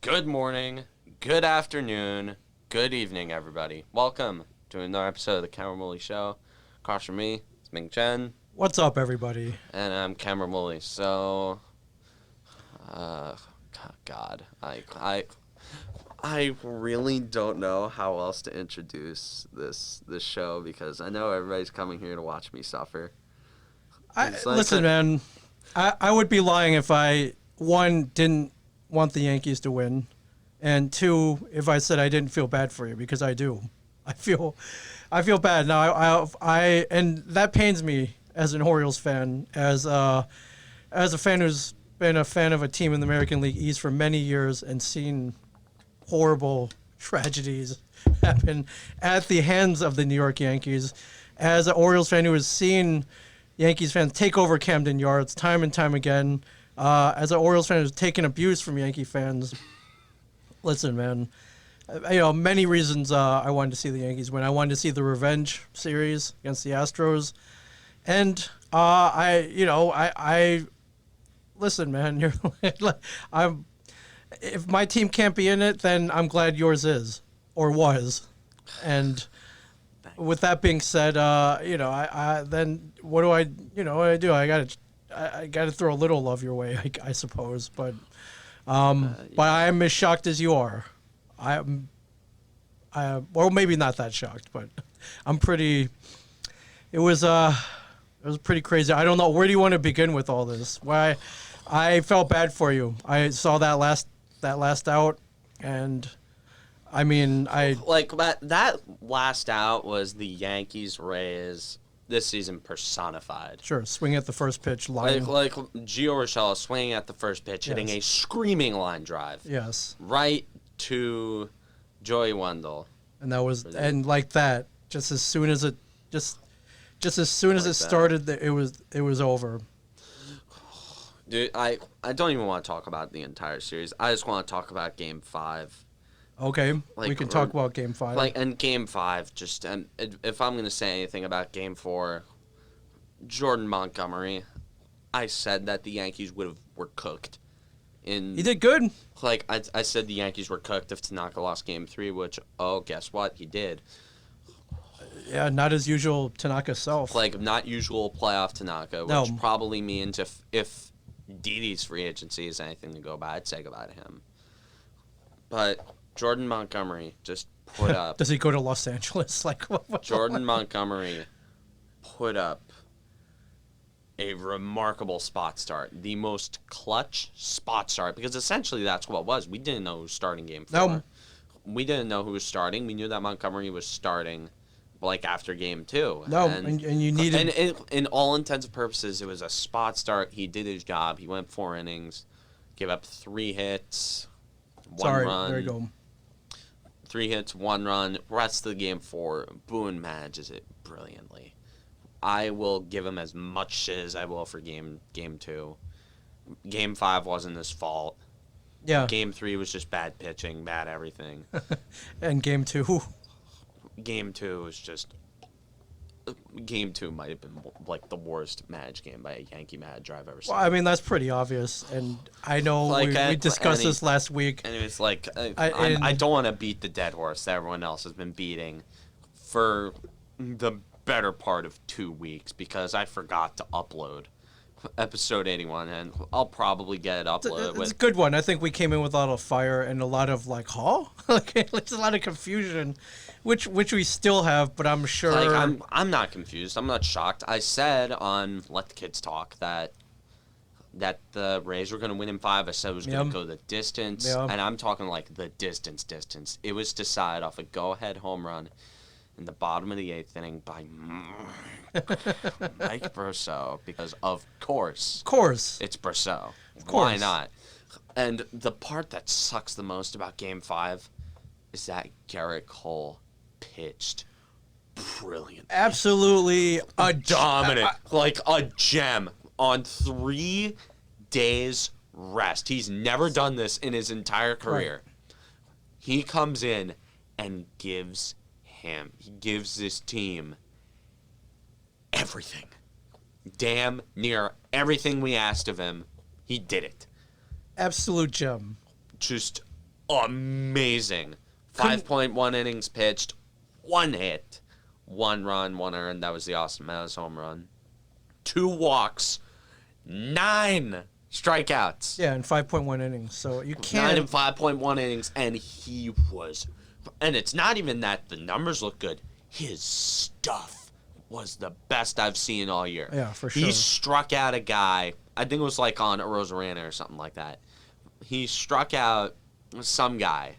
Good morning, good afternoon, good evening, everybody. Welcome to another episode of the Cameron Woolley Show. Across from me, it's Ming Chen. What's up, everybody? And I'm Cameron Woolley. So, God, I really don't know how else to introduce this show because I know everybody's coming here to watch me suffer. Listen, man, I would be lying if I, one, didn't want the Yankees to win, and two, if I said I didn't feel bad for you, because I do. I feel bad. Now, I and that pains me as an Orioles fan, as a fan who's been a fan of a team in the American League East for many years and seen horrible tragedies happen at the hands of the New York Yankees. As an Orioles fan who has seen Yankees fans take over Camden Yards time and time again, as an Orioles fan who's taken abuse from Yankee fans, listen, man, many reasons I wanted to see the Yankees win. I wanted to see the revenge series against the Astros, and I listen, man. If my team can't be in it, then I'm glad yours is or was, and. With that being said, then what do I do? I gotta throw a little love your way, I suppose. But but I am as shocked as you are. Well, maybe not that shocked, but I'm pretty. It was pretty crazy. I don't know, where do you want to begin with all this? Why I felt bad for you. I saw that last out, and. I mean, that last out was the Yankees-Rays this season personified. Sure, swing at the first pitch, line. Like Gio Urshela swinging at the first pitch, hitting a screaming line drive. Yes. Right to Joey Wendell. And that was like that. Just as soon as it started, it was over. Dude, I don't even want to talk about the entire series. I just want to talk about Game 5. Okay, we can talk about Game 5. And Game 5, and if I'm going to say anything about Game 4, Jordan Montgomery, I said that the Yankees were cooked. He did good. I said the Yankees were cooked if Tanaka lost Game 3, which, guess what? He did. Yeah, not his usual Tanaka self. Not usual playoff Tanaka, which probably means if Didi's free agency is anything to go by, I'd say goodbye to him. But Jordan Montgomery just put up. Does he go to Los Angeles? Jordan Montgomery put up a remarkable spot start. The most clutch spot start, because essentially that's what it was. We didn't know who was starting Game 4. No. We didn't know who was starting. We knew that Montgomery was starting after Game 2. No, and you needed... And in all intents and purposes, it was a spot start. He did his job. He went 4 innings, gave up 3 hits, 1 run. There you go. 3 hits, 1 run. Rest of the Game 4, Boone manages it brilliantly. I will give him as much shit as I will for Game 2. Game 5 wasn't his fault. Yeah. Game 3 was just bad pitching, bad everything. And Game 2? Game 2 was just... Game 2 might have been the worst managed game by a Yankee manager I've ever seen. Well, I mean, that's pretty obvious, and I know we discussed this last week. And it was I don't want to beat the dead horse that everyone else has been beating for the better part of 2 weeks because I forgot to upload episode 81, and I'll probably get it uploaded. It's a good one. I think we came in with a lot of fire and a lot of it's a lot of confusion, which we still have, but I'm sure. I'm not confused. I'm not shocked. I said on Let the Kids Talk that the Rays were going to win in 5. I said it was going to go the distance, and I'm talking the distance. It was decided off a go-ahead home run in the bottom of the 8th inning by Mike Brosseau, because of course it's Brosseau. Why not? And the part that sucks the most about Game 5 is that Garrett Cole pitched brilliant, absolutely dominant, like a gem on 3 days rest. He's never done this in his entire career. Right. He comes in and gives this team everything. Damn near everything we asked of him, he did it. Absolute gem. Just amazing. 5.1 innings pitched, 1 hit, 1 run, 1 earned. That was the Austin Meadows home run. 2 walks, 9 strikeouts. Yeah, in 5.1 innings. So you 9 can't. in 5.1 innings, and he was. And it's not even that the numbers look good. His stuff was the best I've seen all year. Yeah, for sure. He struck out a guy. I think it was like on a Rosarena or something like that. He struck out some guy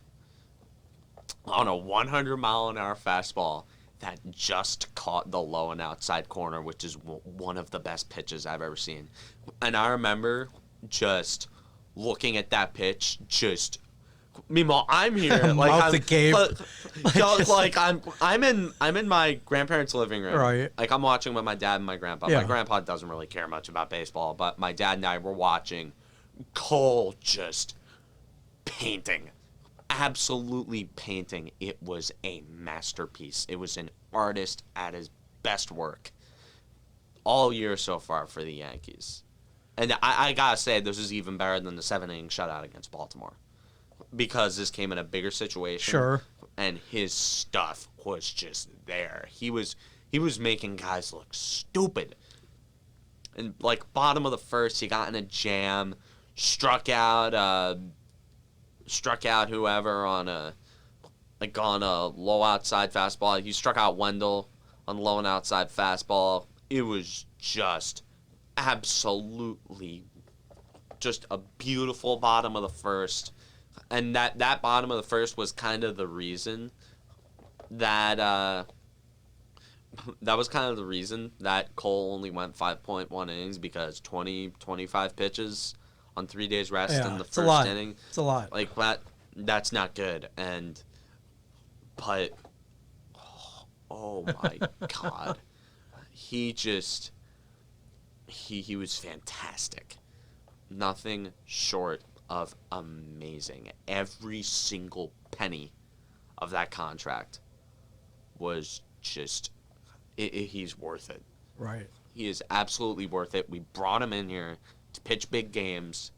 on a 100-mile-an-hour fastball that just caught the low and outside corner, which is one of the best pitches I've ever seen. And I remember just looking at that pitch, just meanwhile I'm here like I'm in my grandparents' living room. Right. Like I'm watching with my dad and my grandpa. Yeah. My grandpa doesn't really care much about baseball, but my dad and I were watching Cole just painting. Absolutely painting. It was a masterpiece. It was an artist at his best work all year so far for the Yankees. And I gotta say, this is even better than the 7-inning shutout against Baltimore, because this came in a bigger situation. Sure. And his stuff was just there. He was making guys look stupid. And like bottom of the first, he got in a jam, struck out whoever on a low outside fastball. He struck out Wendell on low and outside fastball. It was just absolutely just a beautiful bottom of the first. And that bottom of the first was kind of the reason that Cole only went 5.1 innings, because 25 pitches on 3 days rest in the first inning. It's a lot. Like that's not good. But oh my God, he was fantastic. Nothing short of amazing. Every single penny of that contract was just he's worth it. Right. He is absolutely worth it. We brought him in here to pitch big games.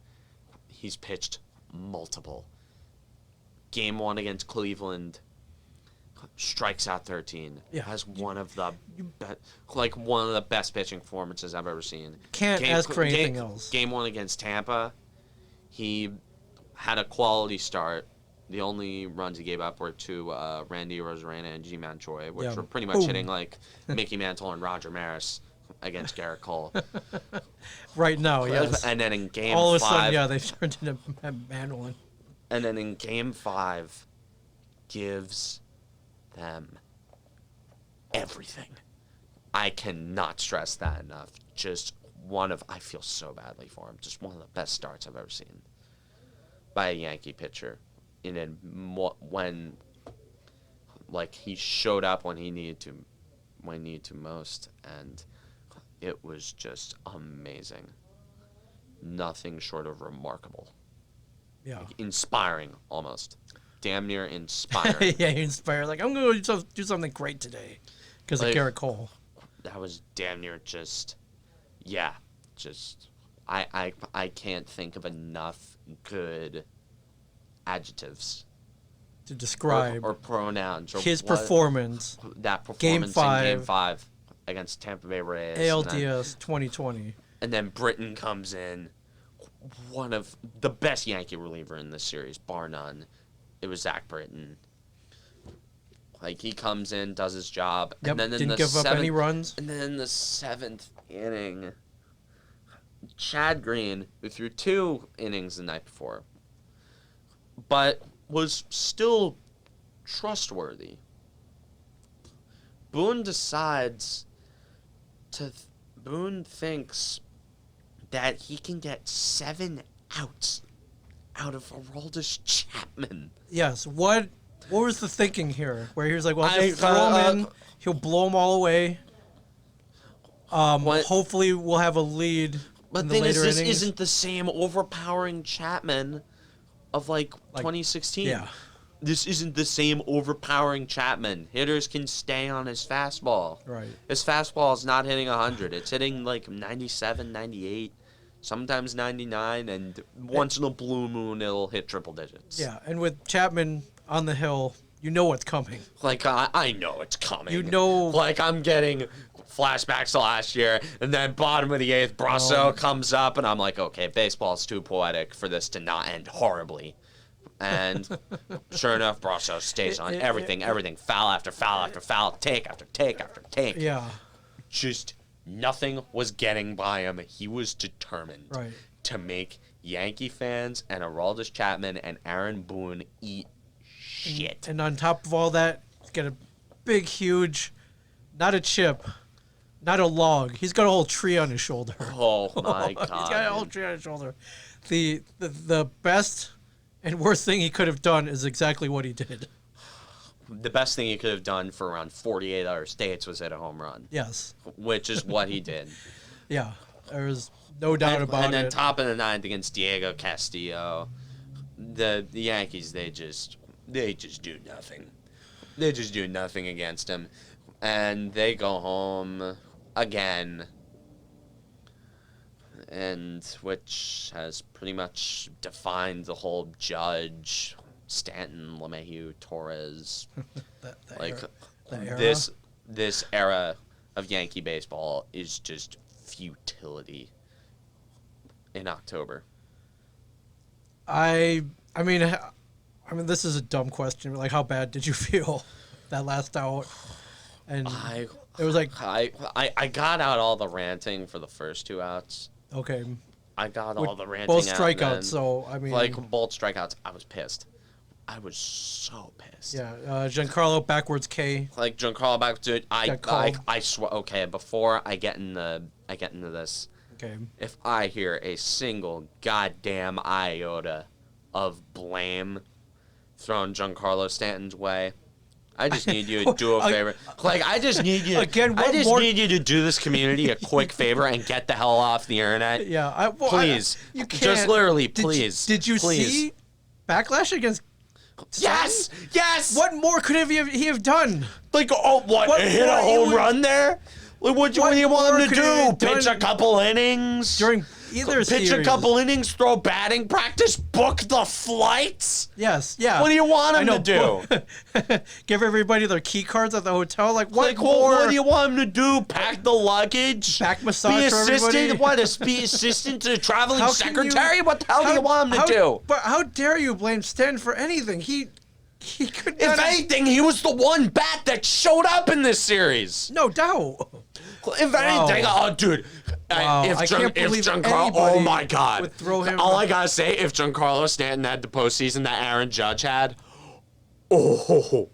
He's pitched multiple. Game 1 against Cleveland, strikes out 13. Yeah. Has one of the best pitching performances I've ever seen. Can't ask for anything else. Game 1 against Tampa, he had a quality start. The only runs he gave up were to Randy Rosarena and G-Man Choi, which were pretty much hitting like Mickey Mantle and Roger Maris against Garrett Cole. Right now, yes. And then in Game 5... All of a sudden, they turned into Mandolin. And then in Game 5, gives them everything. I cannot stress that enough. I feel so badly for him. Just one of the best starts I've ever seen by a Yankee pitcher. And then when he showed up when he needed to most, and it was just amazing. Nothing short of remarkable. Yeah. Inspiring, almost. Damn near inspiring. Yeah, you inspire. Like, I'm going to do something great today because of Garrett Cole. That was damn near I can't think of enough good adjectives to describe or pronouns or his performance. That performance in Game 5 against Tampa Bay Rays. ALDS 2020. And then Britton comes in, one of the best Yankee reliever in this series, bar none. It was Zach Britton. He comes in, does his job, Yep, and then didn't give up any runs. And then in the 7th inning, Chad Green, who threw 2 innings the night before, but was still trustworthy. Boone thinks that he can get 7 outs out of Aroldis Chapman. Yes. What was the thinking here? Where he was like, well, just throw him in. He'll blow them all away. Hopefully we'll have a lead. But the thing is, this isn't the same overpowering Chapman of 2016. Yeah. This isn't the same overpowering Chapman. Hitters can stay on his fastball. Right. His fastball is not hitting 100. It's hitting 97, 98. sometimes 99, and once in a blue moon it'll hit triple digits. Yeah, and with Chapman on the hill, you know what's coming. Like, I know it's coming. You know. Like, I'm getting flashbacks to last year, and then bottom of the 8th, Brasso comes up, and I'm like, okay, baseball's too poetic for this to not end horribly. And sure enough, Brasso stays on everything, foul after foul after foul, take after take after take. Yeah. Just nothing was getting by him. He was determined to make Yankee fans and Aroldis Chapman and Aaron Boone eat shit. And on top of all that, he's got a big, huge, not a chip, not a log. He's got a whole tree on his shoulder. Oh my God! He's got a whole tree on his shoulder. The best and worst thing he could have done is exactly what he did. The best thing he could have done for around 48 other states was hit a home run. Yes. Which is what he did. Yeah, there was no doubt about it. And then top of the 9th against Diego Castillo, the Yankees, they just do nothing. They just do nothing against him. And they go home again, and which has pretty much defined the whole Judge, Stanton, LeMahieu, Torres, this era of Yankee baseball is just futility in October. I mean, this is a dumb question. Like, how bad did you feel that last out? And it was like I got out all the ranting for the first 2 outs. Okay. I got all the ranting both out. Both strikeouts, then, so I mean, like both strikeouts, I was pissed. I was so pissed. Yeah, Giancarlo backwards K. Like Giancarlo backwards, dude. I swear. Okay, before I get into this. Okay. If I hear a single goddamn iota of blame thrown Giancarlo Stanton's way, I just need you to do a favor. Like, I just need you. Need you to do this community a quick favor and get the hell off the internet. Yeah, please. You can't. Just literally, please. Did you see backlash against? Yes, yes. What more could he have done? Like, what hit a home run there? Like, what do you want him to do? Pitch a couple innings during either series? Pitch a couple innings, throw batting practice, book the flights. Yes, yeah. What do you want him to do? Give everybody their key cards at the hotel. Like, what more? What do you want him to do? Pack the luggage? Back massage be for everybody? What? Be assistant to the traveling secretary? What the hell do you want him to do? But how dare you blame Stanton for anything? He could not. If anything, he was the one bat that showed up in this series. No doubt. If anything, dude. Wow. I can't believe Giancarlo. Oh my God! Would throw him. All I gotta say, if Giancarlo Stanton had the postseason that Aaron Judge had, oh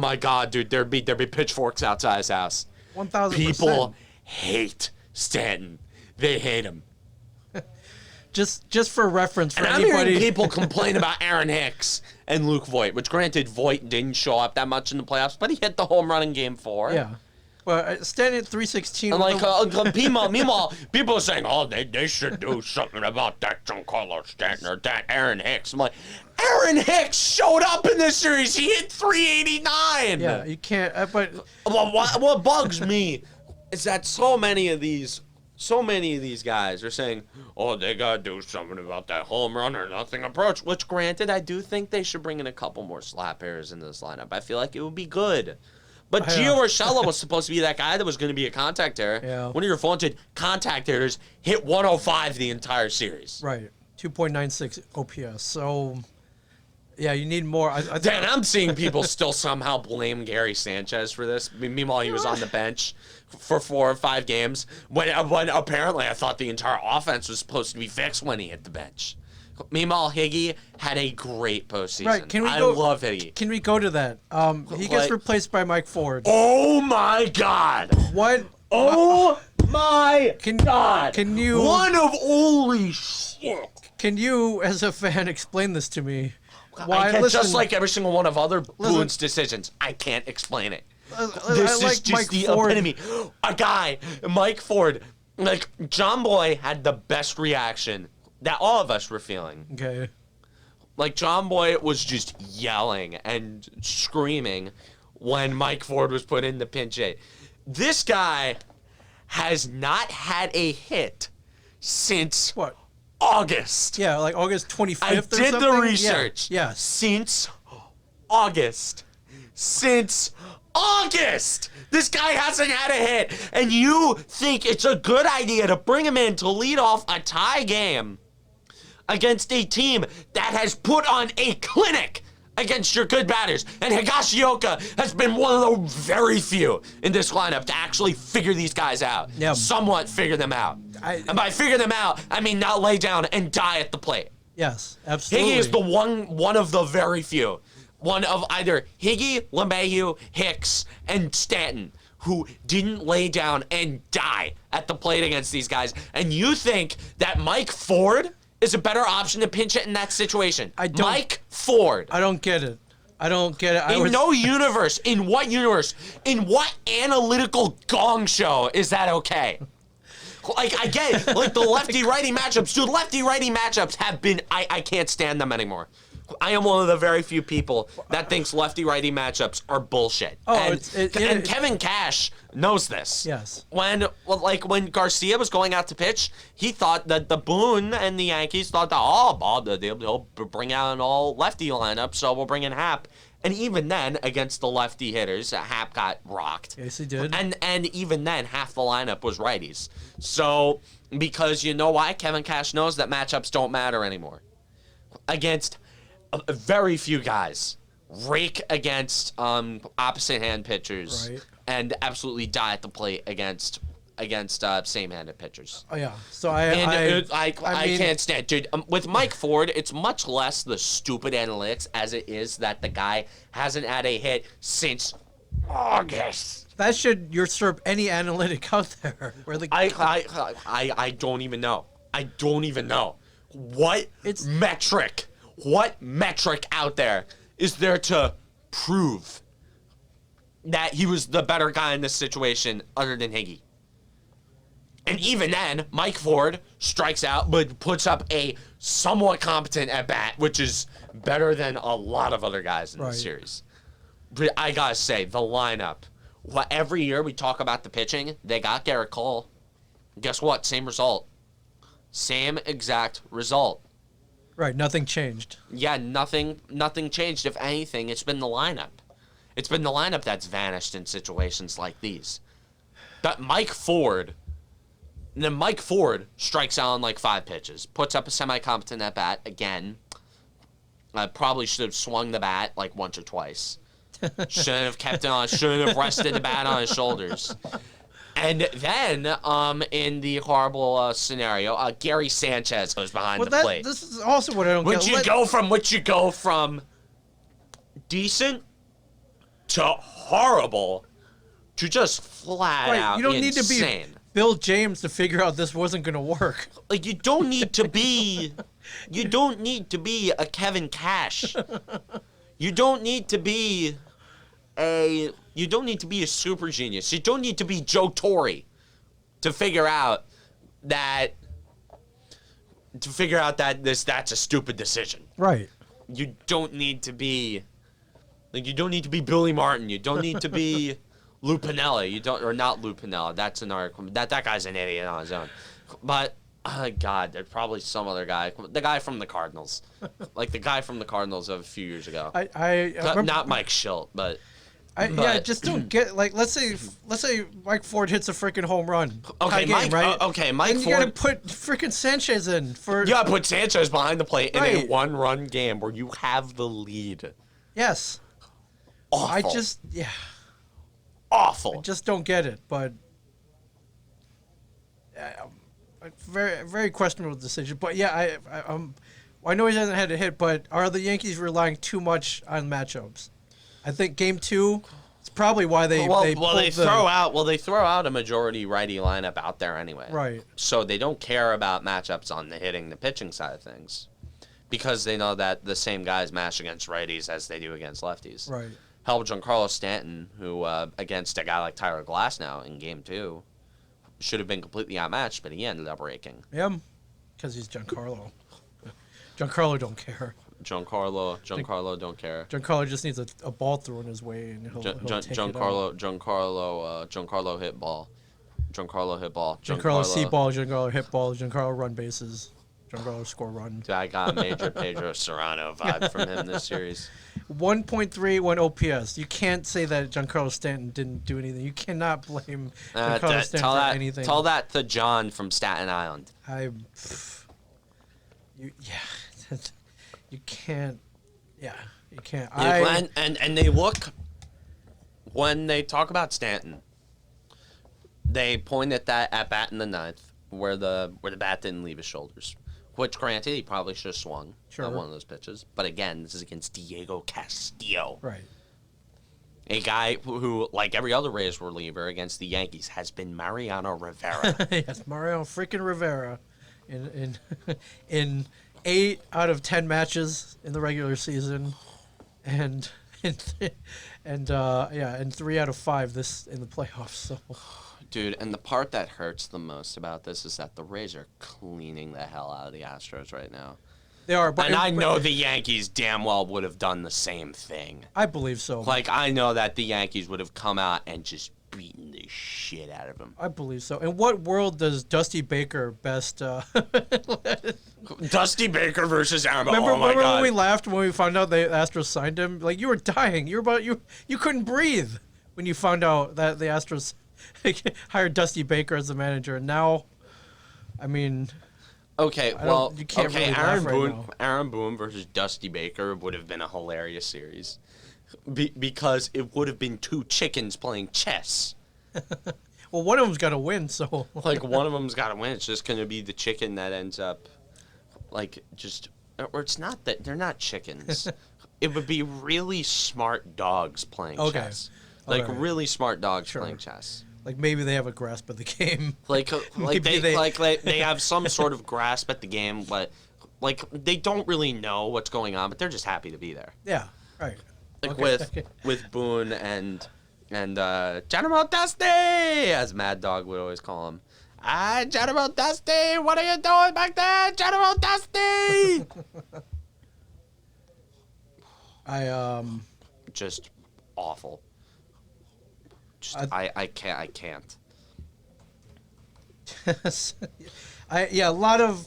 my God, dude, there'd be pitchforks outside his house. 1,000%. People hate Stanton. They hate him. Just for reference for and anybody. I'm hearing people complain about Aaron Hicks and Luke Voit, which granted Voit didn't show up that much in the playoffs, but he hit the home run in Game 4. Yeah. Well, Stanton at 316. And meanwhile, people are saying, they should do something about that Giancarlo Stanton or that Aaron Hicks. I'm like, Aaron Hicks showed up in this series. He hit 389. Yeah, you can't. But what bugs me is that so many of these guys are saying, they gotta do something about that home run or nothing approach. Which, granted, I do think they should bring in a couple more slap hitters into this lineup. I feel like it would be good. But Gio Urshela was supposed to be that guy that was going to be a contact hitter. Yeah. One of your vaunted contact hitters hit 105 the entire series. Right. 2.96 OPS. So, yeah, you need more. I'm seeing people still somehow blame Gary Sanchez for this. Meanwhile, he was on the bench for 4 or 5 games when apparently I thought the entire offense was supposed to be fixed when he hit the bench. Meanwhile, Higgy had a great postseason. Right? I love Higgy. Can we go to that? He gets replaced by Mike Ford. Oh my God! What? Oh my God! Can you? Holy shit! Can you, as a fan, explain this to me? Why? Just like every single one of other Boone's decisions, I can't explain it. This is just the epitome. A guy, Mike Ford, like John Boy had the best reaction that all of us were feeling. Okay. Like, John Boy was just yelling and screaming when Mike Ford was put in the pinch hit. This guy has not had a hit since what? August. Yeah, like August 25th I or did something? the research. Yeah. Since August. Since August! This guy hasn't had a hit. And you think it's a good idea to bring him in to lead off a tie game against a team that has put on a clinic against your good batters. And Higashioka has been one of the very few in this lineup to actually figure these guys out. Yeah. Somewhat figure them out. And by figure them out, I mean not lay down and die at the plate. Yes, absolutely. Higgy is the one of the very few. One of either Higgy, LeMahieu, Hicks, and Stanton who didn't lay down and die at the plate against these guys. And you think that Mike Ford is a better option to pinch it in that situation? Mike Ford. I don't get it. I don't get it. In no universe, in what analytical gong show is that okay? Like, I get it. Like, the lefty-righty matchups. Dude, lefty-righty matchups have been... I can't stand them anymore. I am one of the very few people that thinks lefty-righty matchups are bullshit. Oh, and Kevin Cash knows this. Yes. When Garcia was going out to pitch, he thought that the Boone and the Yankees thought that, they'll bring out an all-lefty lineup, so we'll bring in Happ. And even then, against the lefty hitters, Happ got rocked. Yes, he did. And even then, half the lineup was righties. So, because you know why? Kevin Cash knows that matchups don't matter anymore. Against very few guys. Rake against opposite hand pitchers. Right. And absolutely die at the plate against same-handed pitchers. Oh yeah, so I mean, can't stand, dude. With Mike Ford, it's much less the stupid analytics as it is that the guy hasn't had a hit since August. That should usurp any analytic out there. Where the I don't even know. I don't even know what metric out there is there to prove that he was the better guy in this situation other than Higgy. And even then, Mike Ford strikes out, but puts up a somewhat competent at-bat, which is better than a lot of other guys in the series. But I gotta say, the lineup. Every year we talk about the pitching, they got Garrett Cole. Guess what? Same result. Same exact result. Right, nothing changed. Yeah, nothing changed. If anything, it's been the lineup. It's been the lineup that's vanished in situations like these. But Mike Ford strikes out on like 5 pitches, puts up a semi-competent at-bat again. Probably should have swung the bat like once or twice. Shouldn't have kept it on. Shouldn't have rested the bat on his shoulders. And then, in the horrible scenario, Gary Sanchez goes behind the plate. This is also what I don't get. Would you go from decent to horrible to just flat out you don't insane? Need to be Bill James to figure out this wasn't going to work. Like, you don't need to be a Kevin Cash. You don't need to be a super genius. You don't need to be Joe Torre to figure out that that's a stupid decision. Right. You don't need to be Billy Martin. You don't need to be Lou Piniella. Not Lou Piniella. That's another. That guy's an idiot on his own. But God, there's probably some other guy. The guy from the Cardinals, like the guy from the Cardinals of a few years ago. I remember, not Mike Schilt, but. Yeah, just don't get like let's say Mike Ford hits a freaking home run. Okay, Mike. Right? Mike and Ford. You gotta put freaking Sanchez in for. You gotta put Sanchez behind the plate in a 1-run game where you have the lead. Yes. Awful. Awful. I just don't get it, but. Very, very questionable decision, but yeah, I know he hasn't had a hit, but are the Yankees relying too much on matchups? I think Game 2 is probably why they throw out a majority righty lineup out there anyway. Right. So they don't care about matchups on the hitting, the pitching side of things, because they know that the same guys match against righties as they do against lefties. Right. Hell, Giancarlo Stanton, who against a guy like Tyler Glasnow in Game 2, should have been completely outmatched, but he ended up raking. Yeah, because he's Giancarlo. Giancarlo don't care. Giancarlo don't care. Giancarlo just needs a ball thrown his way, and he'll take it out. Giancarlo hit ball. Giancarlo hit ball. Giancarlo see ball. Giancarlo hit ball. Giancarlo run bases. Giancarlo score run. Dude, I got a major Pedro Serrano vibe from him this series. 1.31 OPS. You can't say that Giancarlo Stanton didn't do anything. You cannot blame Giancarlo Stanton for anything. Tell that to John from Staten Island. You can't. Yeah, you can't. And they look, when they talk about Stanton, they point at that at bat in the ninth where the bat didn't leave his shoulders. Which, granted, he probably should have swung at one of those pitches. But again, this is against Diego Castillo. Right. A guy who, like every other Rays reliever against the Yankees, has been Mariano Rivera. Yes, Mariano freaking Rivera. In 8 out of 10 matches in the regular season, and 3 out of 5 this in the playoffs. So. Dude, and the part that hurts the most about this is that the Rays are cleaning the hell out of the Astros right now. They are, I know the Yankees damn well would have done the same thing. I believe so. Like, I know that the Yankees would have come out and just beaten the shit out of them. I believe so. In what world does Dusty Baker best... Dusty Baker versus Aaron? Remember God. when we laughed when we found out the Astros signed him? Like, you were dying. You couldn't breathe when you found out that the Astros hired Dusty Baker as the manager. And now, I mean... Okay, well, you can't really laugh right now. Aaron Boone versus Dusty Baker would have been a hilarious series. Because it would have been 2 chickens playing chess. Well, one of them's got to win, so... Like, one of them's got to win. It's just going to be the chicken that ends up, like, just... Or it's not that... They're not chickens. It would be really smart dogs playing chess. Like, really smart dogs playing chess. Like, maybe they have a grasp of the game. Like they have some sort of grasp at the game, but, like, they don't really know what's going on, but they're just happy to be there. Yeah, right. Like, with Boone and Geronimo Dusty, as Mad Dog would always call him. Geronimo Dusty, what are you doing back there, Geronimo Dusty? Just awful. I can't. A lot of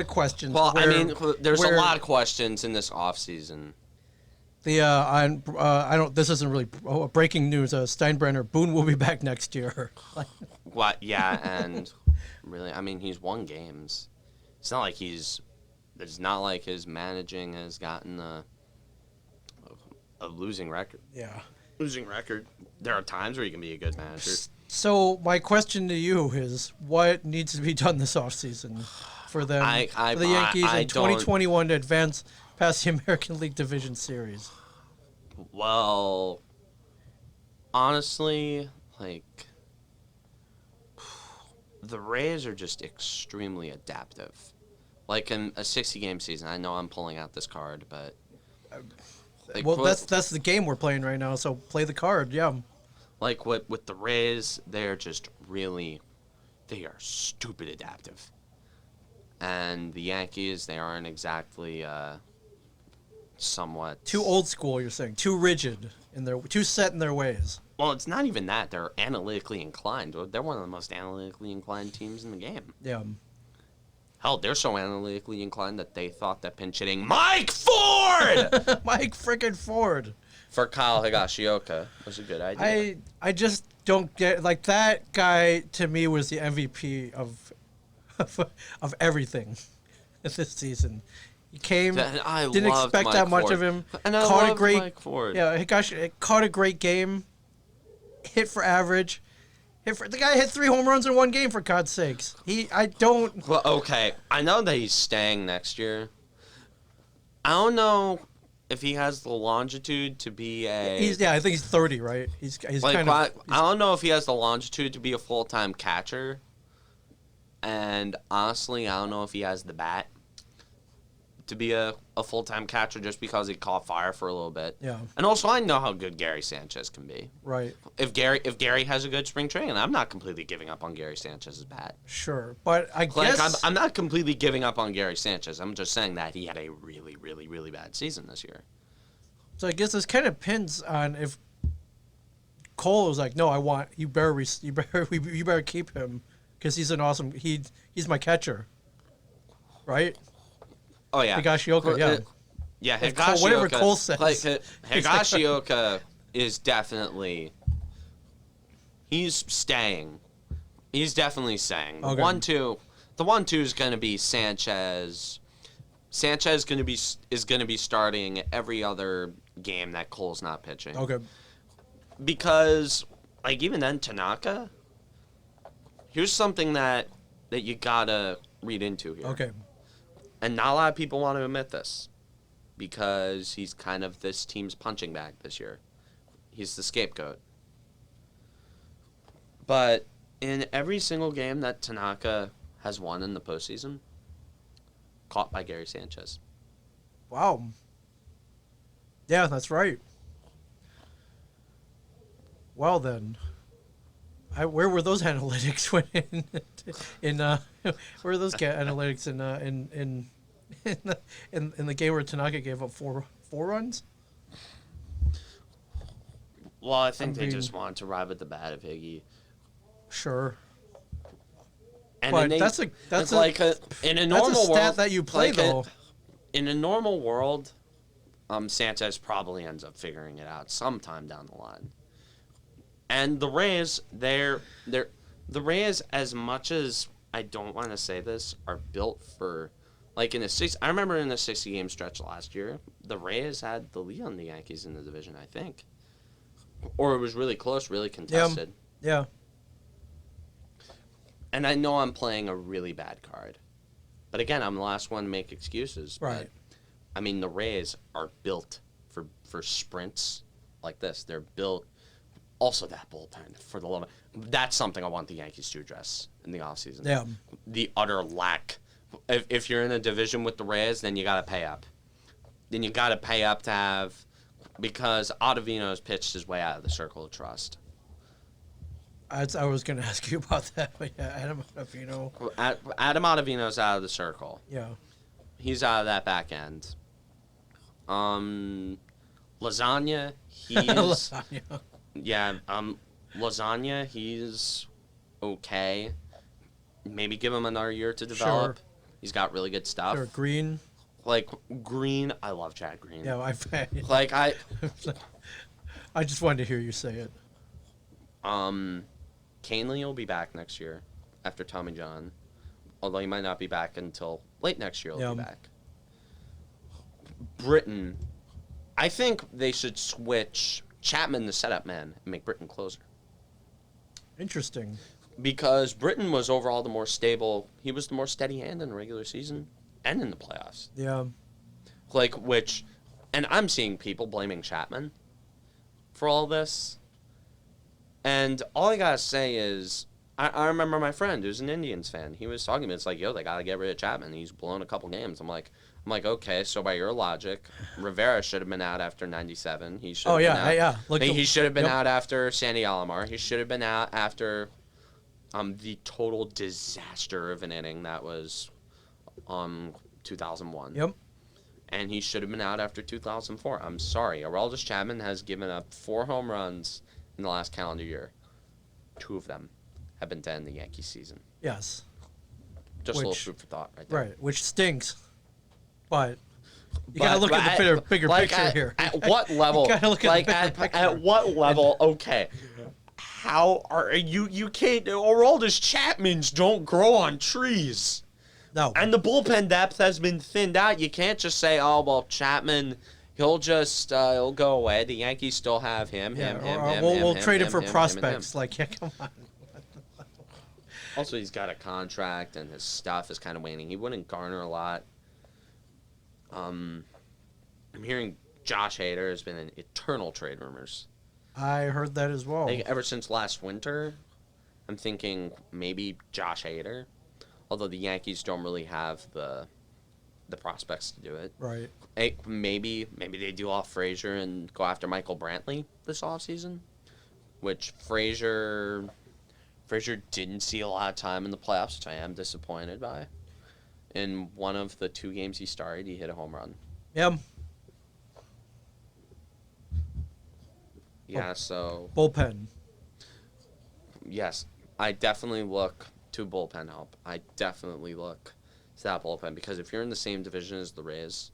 questions. Well, I mean, there's a lot of questions in this offseason. This isn't really breaking news. Steinbrenner, Boone will be back next year. What? Yeah, and really, I mean, he's won games. It's not like it's not like his managing has gotten a losing record. Yeah. Losing record. There are times where you can be a good manager. So my question to you is, what needs to be done this offseason for them, for the Yankees in 2021 to advance past the American League Division Series? Well, honestly, like, the Rays are just extremely adaptive. Like, in a 60-game season, I know I'm pulling out this card, but... Like, well, that's the game we're playing right now, so play the card, yeah. Like, with the Rays, they're just really... They are stupid adaptive. And the Yankees, they aren't exactly somewhat... Too old school, you're saying. Too rigid, too set in their ways. Well, it's not even that. They're analytically inclined. They're one of the most analytically inclined teams in the game. Yeah. Hell, they're so analytically inclined that they thought that pinch hitting Mike Ford! Mike frickin' Ford. For Kyle Higashioka was a good idea. I just don't get... Like, that guy, to me, was the MVP of everything this season. He came, didn't expect Mike that much Ford. of him. And I love Mike Ford. Yeah, Higashi caught a great game. Hit for average. The guy hit 3 home runs in 1 game, for God's sakes. Well, okay. I know that he's staying next year. I don't know if he has the longitude to be a... I think he's 30, right? He's like, kind of... I don't know if he has the longitude to be a full-time catcher. And honestly, I don't know if he has the bat to be a full-time catcher just because he caught fire for a little bit. Yeah. And also, I know how good Gary Sanchez can be. Right. If Gary has a good spring training, I'm not completely giving up on Gary Sanchez's bat. Sure, but I guess... I'm not completely giving up on Gary Sanchez. I'm just saying that he had a really, really, really bad season this year. So I guess this kind of pins on if Cole was like, no, you better keep him because he's an awesome. He's my catcher, right? Oh yeah, Higashioka. Yeah. Yeah, Higashioka. Whatever Cole says. Like, Higashioka is definitely. He's staying. He's definitely staying. Okay. 1-2. The 1-2 is going to be Sanchez. Sanchez is going to be starting every other game that Cole's not pitching. Okay. Because, like, even then, Tanaka. Here's something that you gotta read into here. Okay. And not a lot of people want to admit this, because he's kind of this team's punching bag this year. He's the scapegoat. But in every single game that Tanaka has won in the postseason, caught by Gary Sanchez. Wow. Yeah, that's right. Well then, where were those analytics when where were those analytics in the game where Tanaka gave up four runs? Well, I think they just wanted to ride with the bat of Higgy. Sure. And but that's like in a normal stat world that you play though. In a normal world, Sanchez probably ends up figuring it out sometime down the line. And the Rays, the Rays, as much as I don't want to say this, are built for, like I remember in the 60-game stretch last year, the Rays had the lead on the Yankees in the division, I think. Or it was really close, really contested. Yeah. And I know I'm playing a really bad card. But again, I'm the last one to make excuses. Right. But, I mean, the Rays are built for sprints like this. They're built. Also, that bullpen, for the love of, that's something I want the Yankees to address in the offseason. Yeah. The utter lack. If you're in a division with the Rays, then you got to pay up. Then you got to pay up to have, because Ottavino's pitched his way out of the circle of trust. I was going to ask you about that, but yeah, Adam Ottavino. Adam Ottavino's out of the circle. Yeah. He's out of that back end. Lasagna, he's... Lasagna. Yeah, Lasagna, he's okay. Maybe give him another year to develop. Sure. He's got really good stuff. Sure, Green. Like, Green, I love Chad Green. Yeah, I just wanted to hear you say it. Canely will be back next year after Tommy John. Although he might not be back until late next year he'll be back. Britton, I think they should switch Chapman the setup man and make Britton closer. Interesting. Because Britton was overall the more stable. He was the more steady hand in the regular season and in the playoffs. Yeah. And I'm seeing people blaming Chapman for all this. And all I gotta say is, I remember my friend who's an Indians fan. He was talking to me. It's like, yo, they gotta get rid of Chapman. He's blown a couple games. I'm like, okay. So by your logic, Rivera should have been out after '97. He should. He should have been out after Sandy Alomar. He should have been out after, the total disaster of an inning that was, 2001. Yep. And he should have been out after 2004. I'm sorry. Aroldis Chapman has given up 4 home runs in the last calendar year. 2 of them have been to end the Yankees season. Yes. Just a little food for thought right there. Right, which stinks. But you got to look at the bigger picture here. At what level? You got to look at the bigger picture. At what level? Okay. How are you can't Aroldis Chapmans don't grow on trees. No. And the bullpen depth has been thinned out. You can't just say, "Oh, well, Chapman, he'll go away." The Yankees still have him. We'll trade him for prospects. Like, yeah, come on. Also, he's got a contract, and his stuff is kind of waning. He wouldn't garner a lot. I'm hearing Josh Hader has been in eternal trade rumors. I heard that as well. Like, ever since last winter, I'm thinking maybe Josh Hader. Although the Yankees don't really have the prospects to do it. Right. Maybe they do off Frazier and go after Michael Brantley this offseason, which Frazier didn't see a lot of time in the playoffs, which I am disappointed by. In one of the 2 games he started, he hit a home run. Yeah. Yeah, so bullpen. Yes, I definitely look to bullpen help. I definitely look to that bullpen because if you're in the same division as the Rays,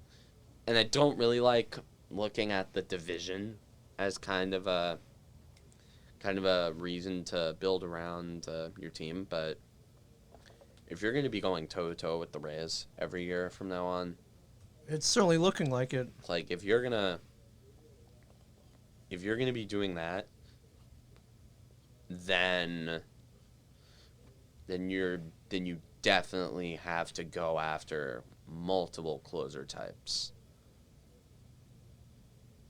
and I don't really like looking at the division as kind of a reason to build around your team, but if you're going to be going toe to toe with the Rays every year from now on, it's certainly looking like it. Like if you're gonna be doing that, then you definitely have to go after multiple closer types.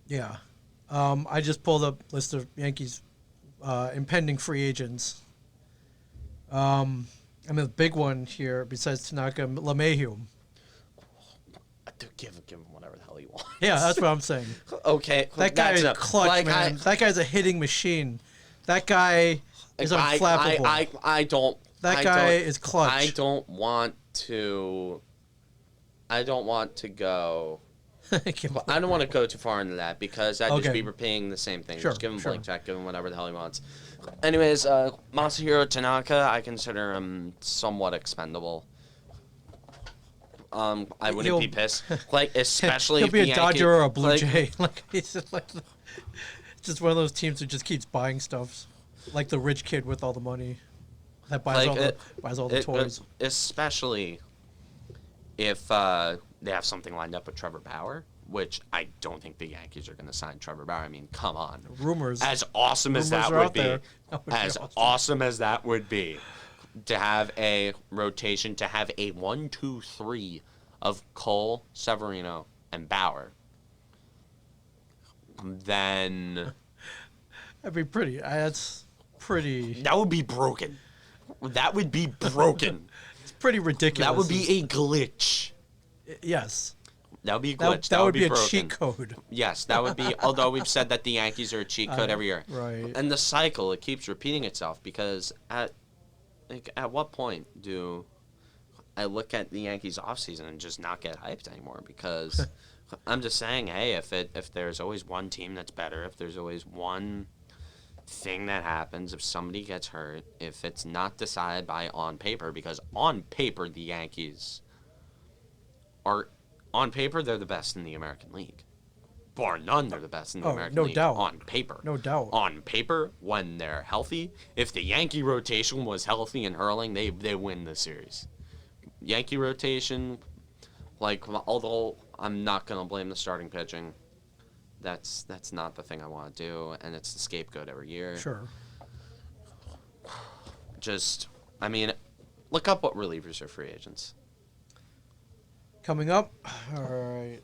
Yeah. I just pulled up list of Yankees impending free agents. The big one here, besides Tanaka, LeMahieu. Give him whatever the hell he wants. Yeah, that's what I'm saying. Okay. That guy is clutch, man. That guy's a hitting machine. That guy is unflappable. That guy is clutch. I don't want to go. I don't want to go too far into that because I'd just be repeating the same thing. Sure, just give him blank check, give him whatever the hell he wants. Anyways, Masahiro Tanaka, I consider him somewhat expendable. I wouldn't be pissed. Especially he'll if be the a Dodger or a Blue Jay. Jay. He's just one of those teams who just keeps buying stuff, like the rich kid with all the money that buys all the toys. Especially if they have something lined up with Trevor Bauer, which I don't think the Yankees are going to sign Trevor Bauer. I mean, come on. Rumors. As awesome as that would be. Awesome as that would be. To have a rotation, to have a 1-2-3 of Cole, Severino, and Bauer, then that'd be pretty. That's pretty. That would be broken. That would be broken. It's pretty ridiculous. That would be a glitch. Yes. That would be a glitch. That would be a broken. cheat code. Yes, that would be. Although we've said that the Yankees are a cheat code every year, right? And the cycle, it keeps repeating itself because at what point do I look at the Yankees offseason and just not get hyped anymore? Because I'm just saying, hey, if there's always one team that's better, if there's always one thing that happens, if somebody gets hurt, if it's not decided by on paper, because on paper the Yankees are they're the best in the American League. Bar none, they're the best in the American League. Doubt. On paper. No doubt. On paper, when they're healthy, if the Yankee rotation was healthy and hurling, they win the series. Yankee rotation, although I'm not going to blame the starting pitching, that's not the thing I want to do, and it's the scapegoat every year. Sure. Look up what relievers are free agents. Coming up. All right.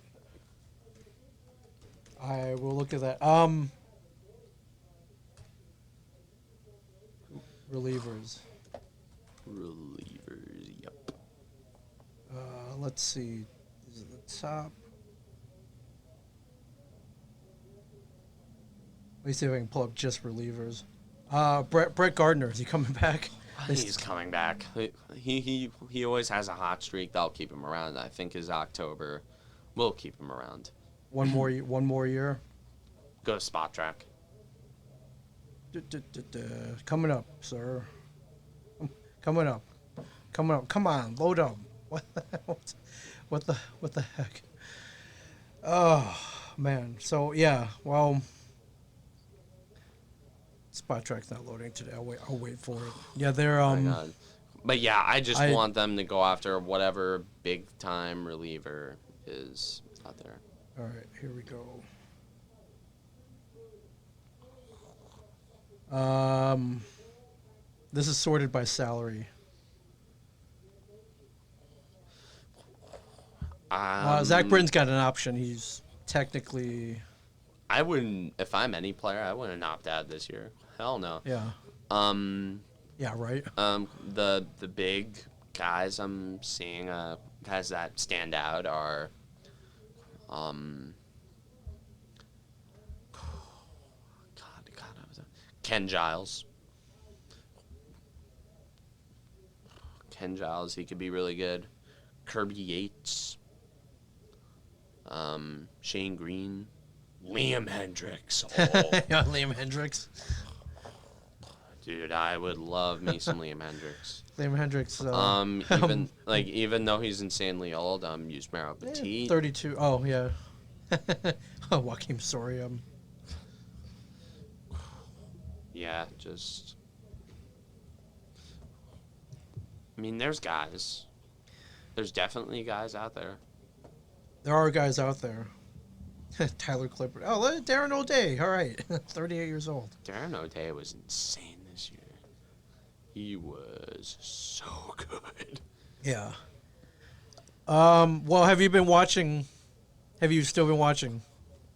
I will look at that. Relievers. Yep. Let's see. Is it the top? Let me see if I can pull up just relievers. Brett Gardner, is he coming back? He's coming back. He always has a hot streak. That'll keep him around. I think his October will keep him around. One more year. Go to Spot Track. Coming up, sir. Coming up. Come on, load up. What the heck? Oh man. So yeah. Well, Spot Track's not loading today. I'll wait for it. Yeah, they're Oh my God. But yeah, I just want them to go after whatever big time reliever is out there. All right, here we go. This is sorted by salary. Zach Britton's got an option. He's technically. I wouldn't, if I'm any player, I wouldn't opt out this year. Hell no. Yeah. Yeah. Right. The big guys I'm seeing, guys that stand out are. Ken Giles. He could be really good. Kirby Yates. Shane Green. Liam Hendricks. Oh. Yeah, Liam Hendricks. Dude, I would love me some Liam Hendricks. Liam Hendricks. Even though he's insanely old, Yusmeiro Petit. 32. Oh yeah. Joaquin Soria. Yeah, just. I mean, there's guys. There's definitely guys out there. There are guys out there. Tyler Clippard. Oh, Darren O'Day. All right. 38 years old. Darren O'Day was insane this year. He was so good. Yeah. Well, have you been watching? Have you still been watching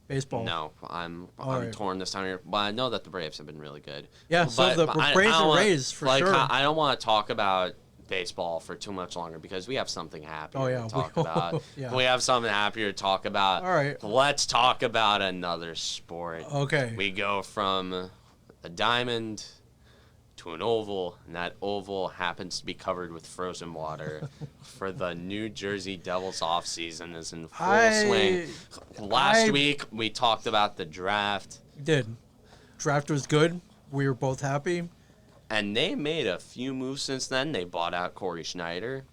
baseball? No, I'm right. torn this time here. But I know that the Braves have been really good. Yeah, so the Braves and Rays for sure. I don't want to talk about baseball for too much longer because we have something happier to talk about. Yeah. We have something happier to talk about. All right. Let's talk about another sport. Okay. We go from a diamond to an oval, and that oval happens to be covered with frozen water for the New Jersey Devils offseason is in full swing. Last week, we talked about the draft. We did. Draft was good. We were both happy. And they made a few moves since then. They bought out Corey Schneider.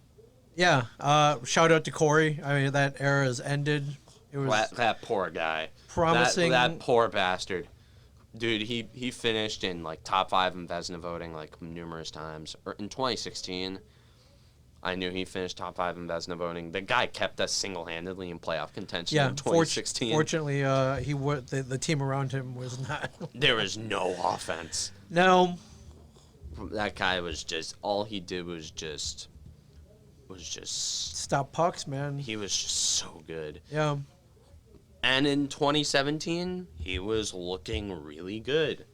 Yeah. Shout out to Corey. I mean, that era has ended. It was that poor guy. Promising. That poor bastard. Dude, he finished in like top 5 in Vezina voting like numerous times. In 2016, I knew he finished top 5 in Vezina voting. The guy kept us single-handedly in playoff contention in 2016. Fortunately, the team around him was not. There was no offense. No. That guy was just all he did was just stop pucks, man. He was just so good. Yeah. And in 2017, he was looking really good.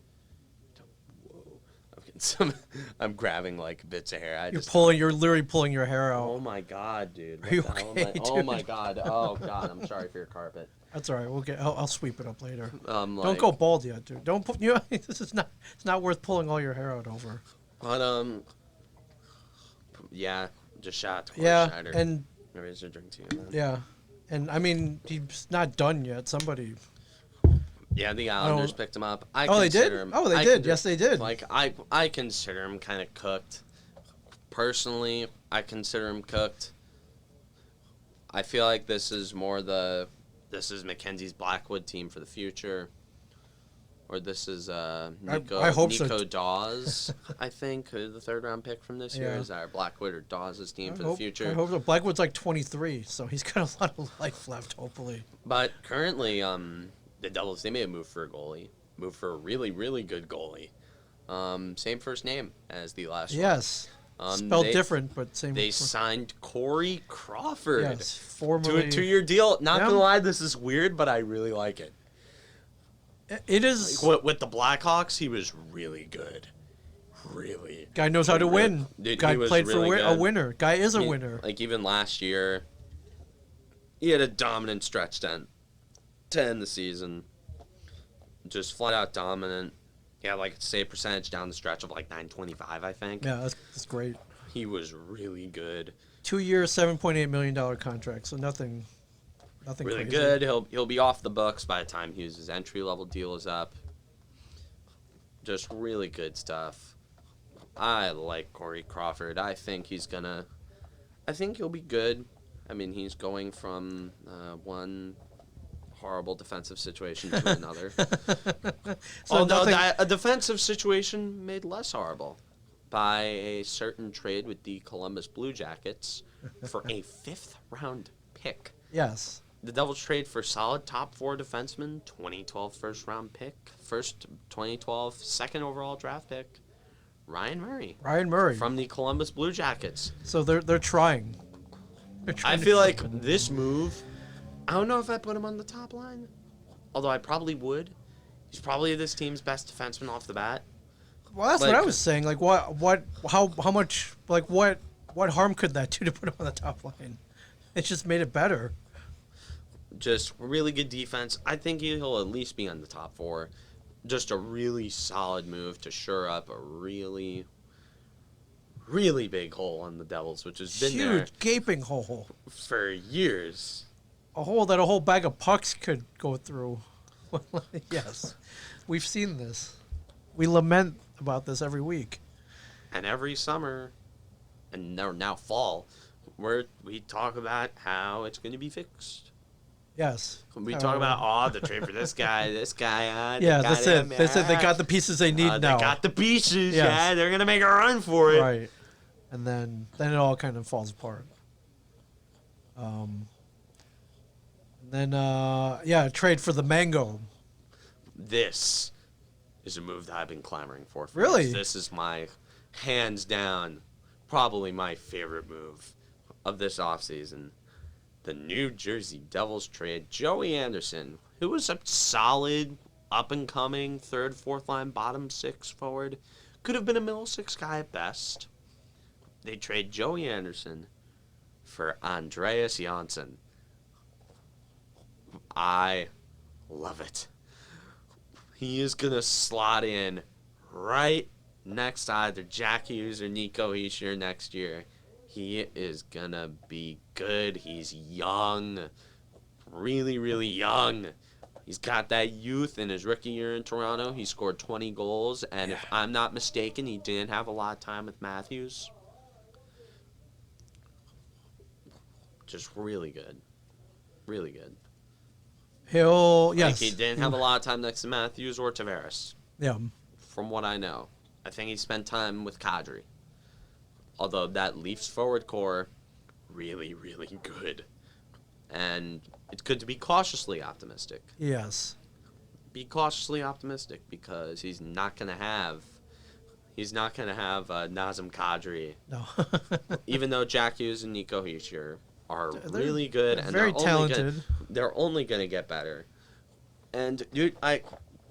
Whoa. I'm grabbing like bits of hair. You're literally pulling your hair out. Oh my god, dude. Are you okay, dude? Oh my god. Oh god, I'm sorry for your carpet. That's all right. I'll sweep it up later. Don't go bald yet, dude. Don't put this is not. It's not worth pulling all your hair out over. But yeah, just shout out to Corey Schneider. And raise a drink to you, man. Yeah, and I mean he's not done yet. Somebody. Yeah, the Islanders picked him up. They did. They did. Yes, they did. Like I consider him kind of cooked. Personally, I consider him cooked. I feel like this is Mackenzie's Blackwood team for the future. Or this is Nico Dawes, I think, the 3rd-round pick from this year. Is our Blackwood or Dawes' team for the future? I hope so. Blackwood's like 23, so he's got a lot of life left, hopefully. But currently, the Devils, they made a move for a goalie. Move for a really, really good goalie. Same first name as the last one. Yes. Spelled different, but same. They signed Corey Crawford. Yes, formerly. To a 2-year deal. Not going to lie, this is weird, but I really like it. It is. Like, with the Blackhawks, he was really good. Really. Guy knows how to win. Dude, guy played really for a winner. Guy is a winner. Like, even last year, he had a dominant stretch to end the season. Just flat-out dominant. He had, like, a save percentage down the stretch of, like, .925, I think. Yeah, that's great. He was really good. 2 years, $7.8 million contract, so nothing really crazy. Good. He'll be off the books by the time his entry-level deal is up. Just really good stuff. I like Corey Crawford. I think he'll be good. I mean, he's going from one horrible defensive situation to another. A defensive situation made less horrible by a certain trade with the Columbus Blue Jackets for a 5th-round pick. Yes. The Devils trade for solid top 4 defenseman, 2012 first-round pick, 2012 second overall draft pick, Ryan Murray. From the Columbus Blue Jackets. So they're trying. I feel like this move, I don't know if I put him on the top line, although I probably would. He's probably this team's best defenseman off the bat. Well, that's what I was saying. Like, how much, like, what harm could that do to put him on the top line? It just made it better. Just really good defense. I think he'll at least be on the top 4. Just a really solid move to shore up a really, really big hole on the Devils, which has been there. Huge, gaping hole. For years. A hole that a whole bag of pucks could go through. Yes. We've seen this. We lament about this every week. And every summer, and now fall, we talk about how it's going to be fixed. Yes. We talk about, the trade for this guy. Yeah, that's it. They said they got the pieces they need now. They got the pieces, yeah. They're going to make a run for it. Right. And then it all kind of falls apart. Trade for the mango. This is a move that I've been clamoring for. Really? Years. This is my, hands down, probably my favorite move of this offseason. The New Jersey Devils trade Joey Anderson, who was a solid, up-and-coming third, fourth line, bottom six forward. Could have been a middle six guy at best. They trade Joey Anderson for Andreas Janssen. I love it. He is going to slot in right next to either Jack Hughes or Nico Hischier next year. He is going to be good. He's young. Really, really young. He's got that youth in his rookie year in Toronto. He scored 20 goals. And if I'm not mistaken, he didn't have a lot of time with Matthews. Just really good. Really good. Yes. He didn't have a lot of time next to Matthews or Tavares. Yeah. From what I know. I think he spent time with Kadri. Although that Leafs forward core, really, really good. And it's good to be cautiously optimistic. Yes. Be cautiously optimistic because he's not going to have Nazem Kadri. No. Even though Jack Hughes and Nico Hischier are really good and very talented. They're only going to get better. And dude,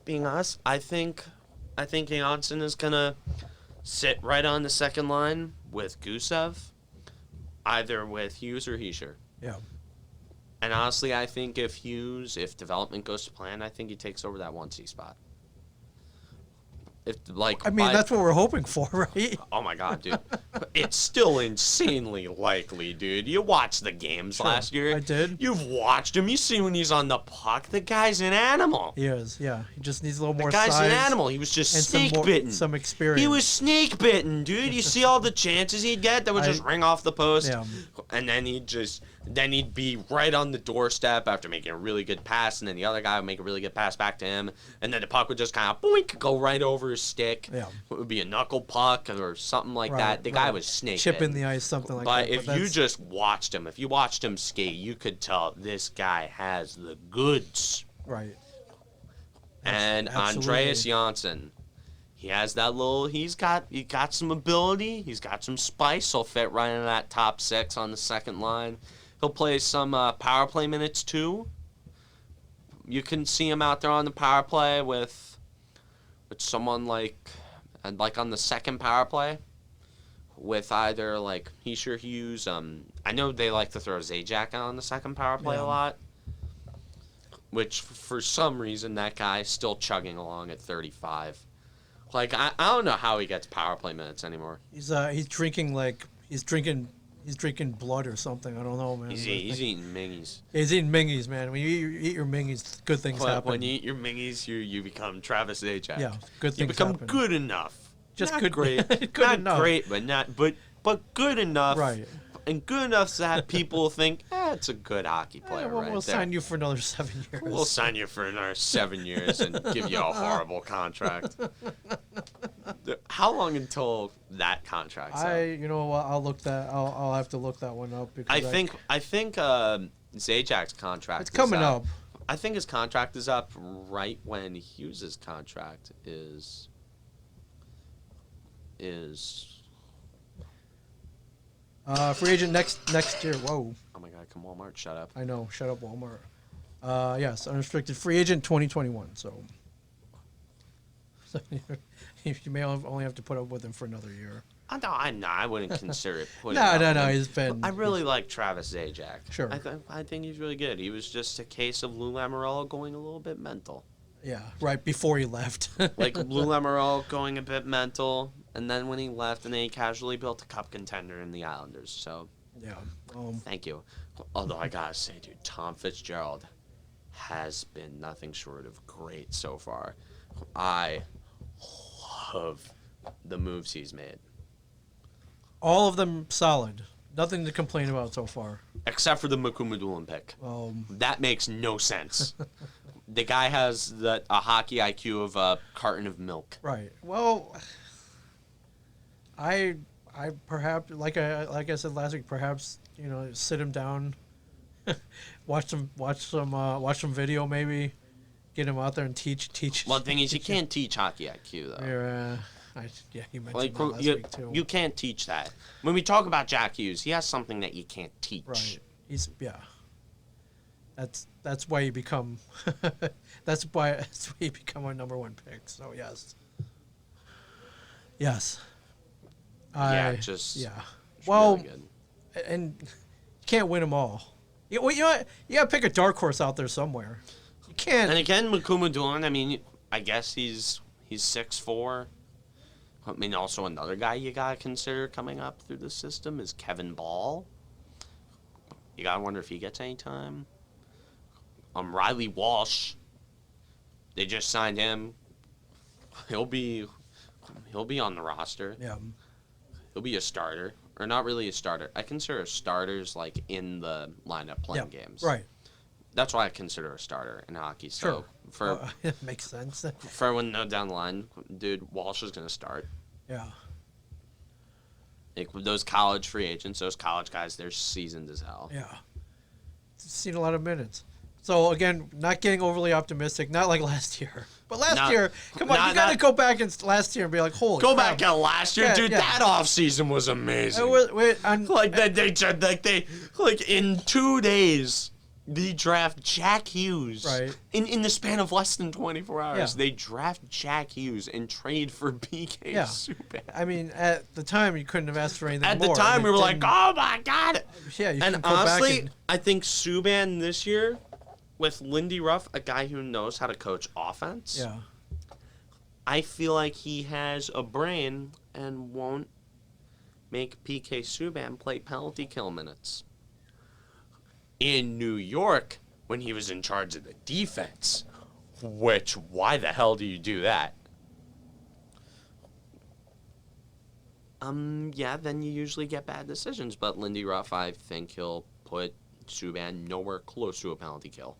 being honest, I think Janssen is going to sit right on the second line with Gusev, either with Hughes or Hischier. Yeah. And honestly, I think if development goes to plan, I think he takes over that 1C spot. That's what we're hoping for, right? Oh my God, dude. It's still insanely likely, dude. You watched the games last year. I did. You've watched him. You see when he's on the puck, the guy's an animal. He is, yeah. He just needs a little more size. The guy's guy's an animal. He was just snake-bitten. Some experience. He was snake-bitten, dude. You see all the chances he'd get that would just ring off the post. Yeah. And then he'd be right on the doorstep after making a really good pass, and then the other guy would make a really good pass back to him, and then the puck would just kind of boink, go right over his stick. Yeah. It would be a knuckle puck or something like that. The guy was snake. Chip in the ice, something like that. But if you just watched him skate, you could tell this guy has the goods. Right. And Andreas Janssen, he has that he got some ability, he's got some spice. He'll fit right in that top six on the second line. He'll play some power play minutes too. You can see him out there on the power play with someone like on the second power play with either Hischier, Hughes. I know they like to throw Zajac out on the second power play a lot, which for some reason that guy's still chugging along at 35. I don't know how he gets power play minutes anymore. He's drinking He's drinking blood or something. I don't know, man. He's eating mingies. Yeah, he's eating mingies, man. When you eat your mingies, good things happen. When you eat your mingies, you become Travis Zajac. Yeah, good things happen. You become good enough. Just not good, great. Good not enough. Great, but good enough. Right. And good enough that people think, it's a good hockey player we'll sign you for another 7 years. We'll sign you for another 7 years and give you a horrible contract. How long until that contract's up? I'll have to look that one up because I think Zajac's contract it's coming up. I think his contract is up right when Hughes' contract is free agent next year. Whoa. Oh my God! Come Walmart, shut up. I know. Shut up, Walmart. Yes, unrestricted free agent 2021. So you may only have to put up with him for another year. I wouldn't consider it. No. He's been. I really like Travis Zajac. Sure. I think he's really good. He was just a case of Lou Lamoriello going a little bit mental. Yeah, right before he left. Lou Lamoriello going a bit mental, and then when he left, and then he casually built a cup contender in the Islanders. So, yeah. Thank you. Although I gotta say, dude, Tom Fitzgerald has been nothing short of great so far. I love the moves he's made. All of them solid. Nothing to complain about so far. Except for the Mukumadulin pick. That makes no sense. The guy has a hockey IQ of a carton of milk. Right. Well, I perhaps, like I said last week, perhaps, sit him down, watch some video maybe, get him out there and teach. Well, the thing is, you can't teach hockey IQ though. You mentioned that last week too. You can't teach that. When we talk about Jack Hughes, he has something that you can't teach. Right. That's why you become. that's why you become our number one pick. So yes. Yes. Well, really and you can't win them all. You gotta pick a dark horse out there somewhere. You can't. And again, Mukumadulin, I mean, I guess he's 6'4". I mean, also another guy you gotta consider coming up through the system is Kevin Ball. You gotta wonder if he gets any time. Riley Walsh. They just signed him. He'll be on the roster. Yeah. He'll be a starter, or not really a starter. I consider starters like in the lineup playing games. Right. That's why I consider a starter in hockey. So sure. It makes sense. For when down the line, dude, Walsh is gonna start. Yeah. Like those college free agents, those college guys, they're seasoned as hell. Yeah. Seen a lot of minutes. So again, not getting overly optimistic, not like last year. But last year, come on, you got to go back and last year and be like, holy crap. Back at last year, dude. Yeah. That offseason was amazing. In 2 days, they draft Jack Hughes. Right. In the span of less than 24 hours, they draft Jack Hughes and trade for PK Subban. I mean, at the time, you couldn't have asked for anything more. At the time, we were like, oh my God. Yeah, and honestly, I think Subban this year, with Lindy Ruff, a guy who knows how to coach offense, I feel like he has a brain and won't make PK Subban play penalty kill minutes. In New York, when he was in charge of the defense, why the hell do you do that? Then you usually get bad decisions, but Lindy Ruff, I think he'll put Subban nowhere close to a penalty kill.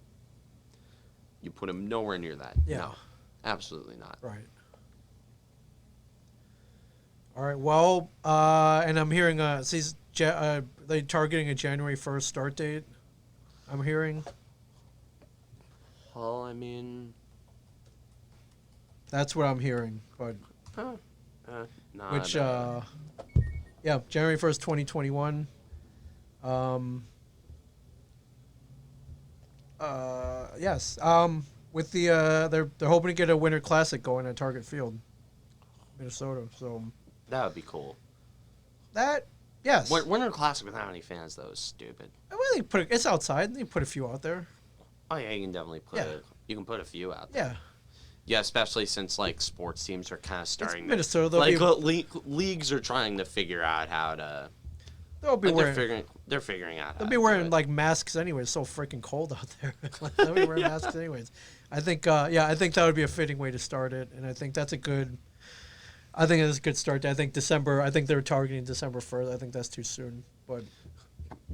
You put him nowhere near that. Yeah. No, absolutely not. Right. All right. Well, and I'm hearing they targeting a January 1st start date. I'm hearing. Well, I mean, that's what I'm hearing, but January 1st, 2021. Yes. With the they're hoping to get a Winter Classic going at Target Field, Minnesota. So that would be cool. Yes. Winter Classic without any fans though is stupid. Well, it's outside. They put a few out there. Oh yeah, you can definitely put a few out there. Yeah. Yeah, especially since like sports teams are kind of starting. It's Minnesota. Leagues are trying to figure out how to. They'll be wearing. They're figuring out. They'll be wearing like masks anyway. It's so freaking cold out there. They'll be wearing masks anyways. I think that would be a fitting way to start it, and I think that's a good. I think it's a good start. I think December. I think they're targeting December 1st. I think that's too soon, but.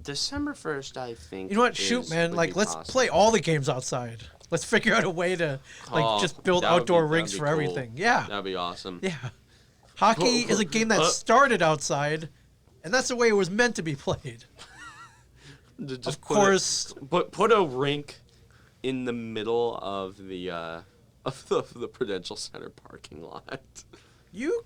December 1st, I think. You know what? Shoot, man! Like, let's play all the games outside. Let's figure out a way to just build outdoor rinks for everything. Yeah. That'd be awesome. Yeah. Hockey is a game that started outside, and that's the way it was meant to be played. Of course. Put a rink in the middle of the Prudential Center parking lot. You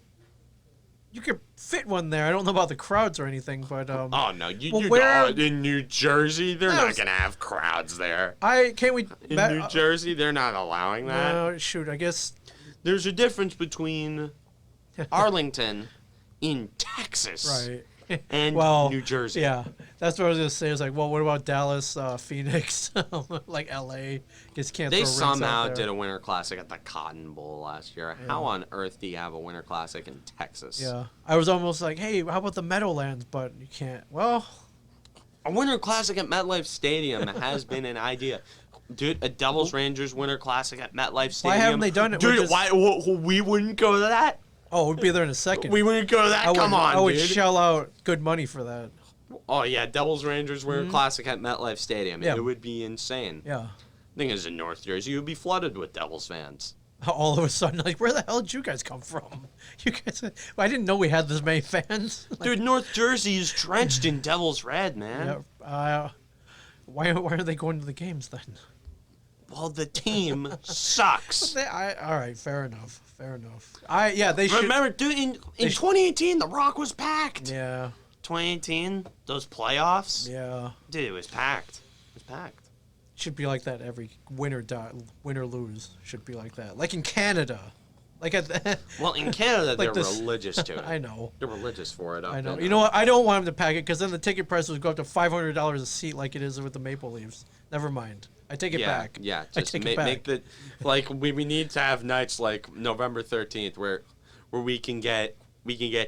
could fit one there. I don't know about the crowds or anything, but oh no, in New Jersey they're not gonna have crowds there. In New Jersey they're not allowing that. No, shoot, I guess there's a difference between Arlington in Texas, right, and New Jersey. Yeah, that's what I was gonna say. It's like, well, what about Dallas, Phoenix, like LA? Just can't. They somehow did a Winter Classic at the Cotton Bowl last year. Yeah. How on earth do you have a Winter Classic in Texas? Yeah, I was almost like, hey, how about the Meadowlands? But you can't. Well, a Winter Classic at MetLife Stadium has been an idea. Dude, a Devils Rangers Winter Classic at MetLife Stadium. Why haven't they done it? Dude, why we wouldn't go to that? Oh, we'd be there in a second. We wouldn't go to that. Come on, I would dude. shell out good money for that. Oh yeah, Devils Rangers Winter Classic at MetLife Stadium. Yeah. It would be insane. Yeah. Thing is, in North Jersey, you'd be flooded with Devils fans. All of a sudden, like, where the hell did you guys come from? You guys, I didn't know we had this many fans. Like, dude, North Jersey is drenched in Devils red, man. Yeah, why are they going to the games then? Well, the team sucks. All right, fair enough. They should. Remember, dude, in 2018, The Rock was packed. Yeah. 2018, those playoffs. Yeah. Dude, it was packed. Should be like that every win or lose. Should be like that. Like in Canada. Well, in Canada, like they're religious to it. I know. They're religious for it. I know. You know what? I don't want them to pack it because then the ticket price would go up to $500 a seat like it is with the Maple Leafs. Never mind. I take it back. Yeah, just make the like we need to have nights like November 13th where we can get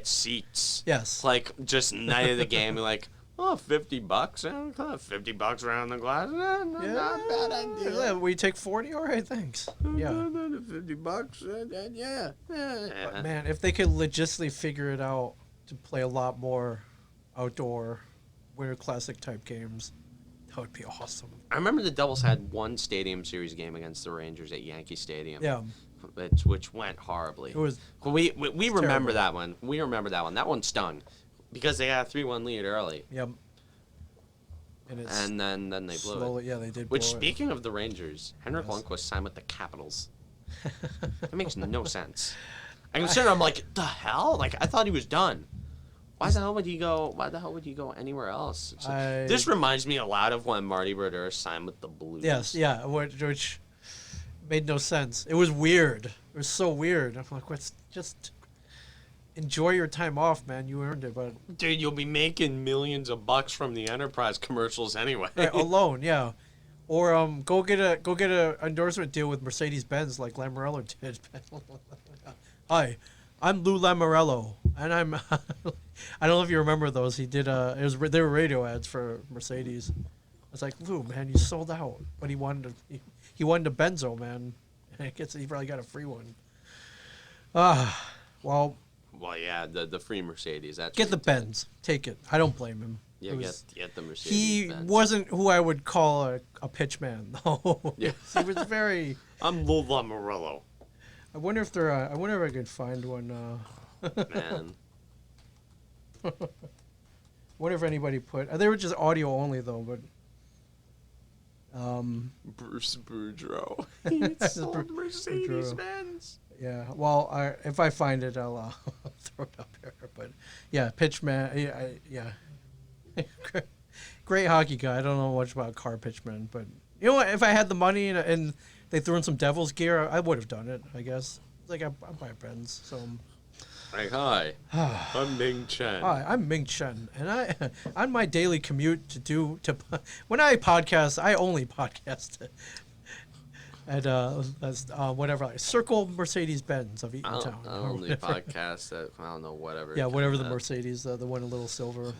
seats. Yes. Like just night of the game, like $50. $50 around the glass. Not bad idea. Yeah, we take 40. All right, thanks. Yeah. $50. Yeah. But man, if they could logistically figure it out to play a lot more outdoor Winter Classic type games, that would be awesome. I remember the Devils had one Stadium Series game against the Rangers at Yankee Stadium. Yeah. Which went horribly. It was. We remember that one. We remember that one. That one stung. Because they got a 3-1 lead early. Yep. And then they blew it. Yeah, they did. Which, speaking of the Rangers, Henrik Lundqvist signed with the Capitals. That makes no sense. I'm like, the hell? Like, I thought he was done. Why the hell would he go anywhere else? This reminds me a lot of when Marty Brodeur signed with the Blues. Yes, yeah, which made no sense. It was weird. It was so weird. I'm like, what's just. Enjoy your time off, man. You earned it, but dude, you'll be making millions of bucks from the Enterprise commercials anyway. Right, alone, yeah. Or go get a endorsement deal with Mercedes-Benz like Lamorello did. Hi, I'm Lou Lamorello, and I'm. I don't know if you remember those. He did. They were radio ads for Mercedes. I was like, Lou, man, you sold out, but he wanted a Benzo, man. And he probably got a free one. Well. Well, yeah, the free Mercedes. That's get the Benz. Take it. I don't blame him. Yeah, get the Mercedes. He wasn't who I would call a pitch man, though. Yeah. He was very. I'm Lou Lamorello. I wonder if I could find one. Man. Wonder if anybody put. They were just audio only though, but. Bruce Boudreau. He sold Mercedes-Benz. Yeah, well, if I find it, I'll throw it up here. But yeah, pitchman, yeah. Great hockey guy. I don't know much about car pitchman, but you know what? If I had the money and they threw in some Devils gear, I would have done it. I guess. Like I buy Benz, so. Like, hi, I'm Ming Chen. Hi, I'm Ming Chen, and I on my daily commute when I podcast, I only podcast. At whatever, like Circle Mercedes-Benz of Eatontown. I only podcast at, I don't know, whatever. Yeah, whatever the Mercedes, the one in Little Silver.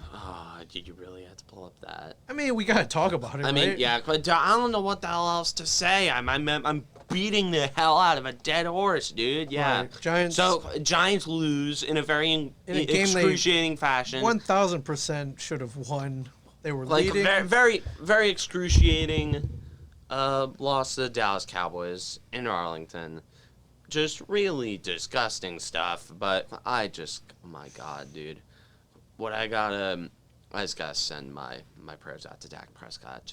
Did you really have to pull up that? I mean, we gotta talk about it, I mean, yeah, but I don't know what the hell else to say. I'm beating the hell out of a dead horse, dude. Yeah. Right. Giants lose in a very excruciating fashion. 1,000% should have won. They were like leading. Very, very excruciating. Lost to the Dallas Cowboys in Arlington. Just really disgusting stuff. But oh my God, dude. I just gotta send my prayers out to Dak Prescott.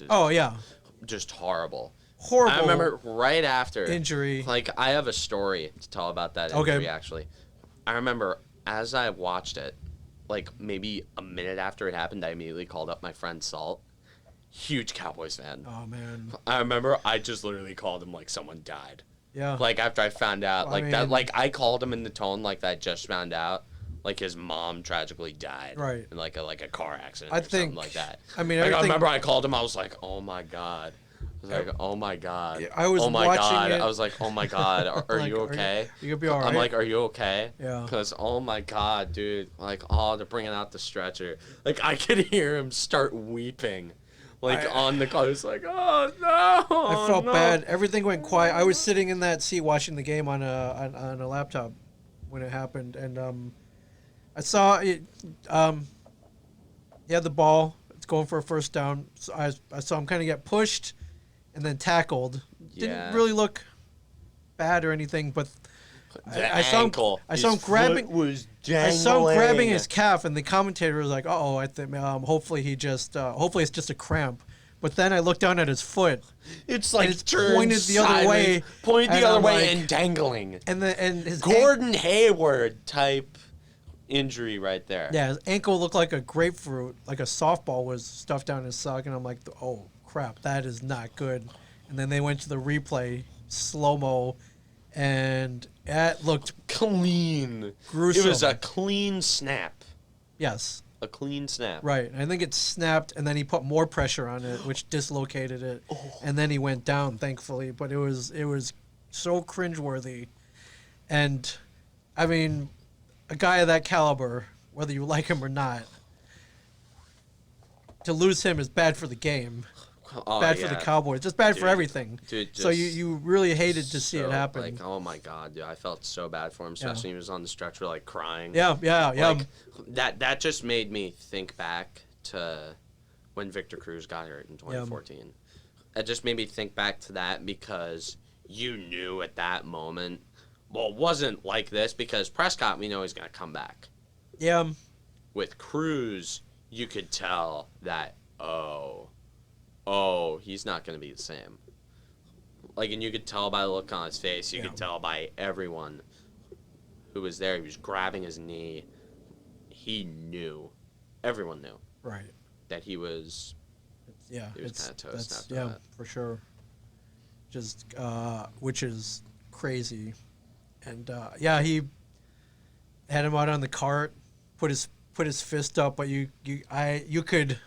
Just horrible. Horrible. I remember right after injury. Like, I have a story to tell about that injury, actually. I remember as I watched it, like maybe a minute after it happened, I immediately called up my friend Salt. Huge Cowboys fan. Oh, man. I remember I just literally called him like someone died. Yeah. Like, after I found out, that, like, I called him in the tone like that I just found out. Like, his mom tragically died. Right. In, like a car accident something like that. I mean, I remember I called him, I was like, oh, my God. I was like, oh, my God. I was watching it. I was like, oh, my God. Are you okay? You gonna be all right? I'm like, are you okay? Yeah. Because, oh, my God, dude. Like, they're bringing out the stretcher. Like, I could hear him start weeping. Like, on the call, it's like, oh, no. I felt bad. Everything went quiet. I was sitting in that seat watching the game on a laptop when it happened, and I saw it. He had the ball. It's going for a first down. So I saw him kind of get pushed, and then tackled. Didn't really look bad or anything, but I saw him grabbing. I saw him grabbing his calf, and the commentator was like, "Oh, I think hopefully it's just a cramp." But then I looked down at his foot. It's like it's pointed the other way, and dangling. And his Gordon Hayward type injury right there. Yeah, his ankle looked like a grapefruit, like a softball was stuffed down his sock, and I'm like, "Oh crap, that is not good." And then they went to the replay, slow-mo, and it looked clean. Gruesome. It was a clean snap. Yes. A clean snap. Right. I think it snapped, and then he put more pressure on it, which dislocated it, and then he went down, thankfully. But it was so cringeworthy. And, I mean, a guy of that caliber, whether you like him or not, to lose him is bad for the game. Bad for the Cowboys. Just bad for everything. Dude, so you really hated to see it happen. Like, oh my God, dude, I felt so bad for him, especially when he was on the stretcher, like crying. Yeah. Like, that just made me think back to when Victor Cruz got hurt in 2014. It just made me think back to that because you knew at that moment, well, it wasn't like this because Prescott, we know he's going to come back. Yeah. With Cruz, you could tell that, he's not going to be the same. Like, and you could tell by the look on his face. You could tell by everyone who was there. He was grabbing his knee. He knew. Everyone knew. Right. That he was. Yeah. He was kind of toast. Yeah, for sure. Just, which is crazy. And, he had him out on the cart, put his fist up, but you could.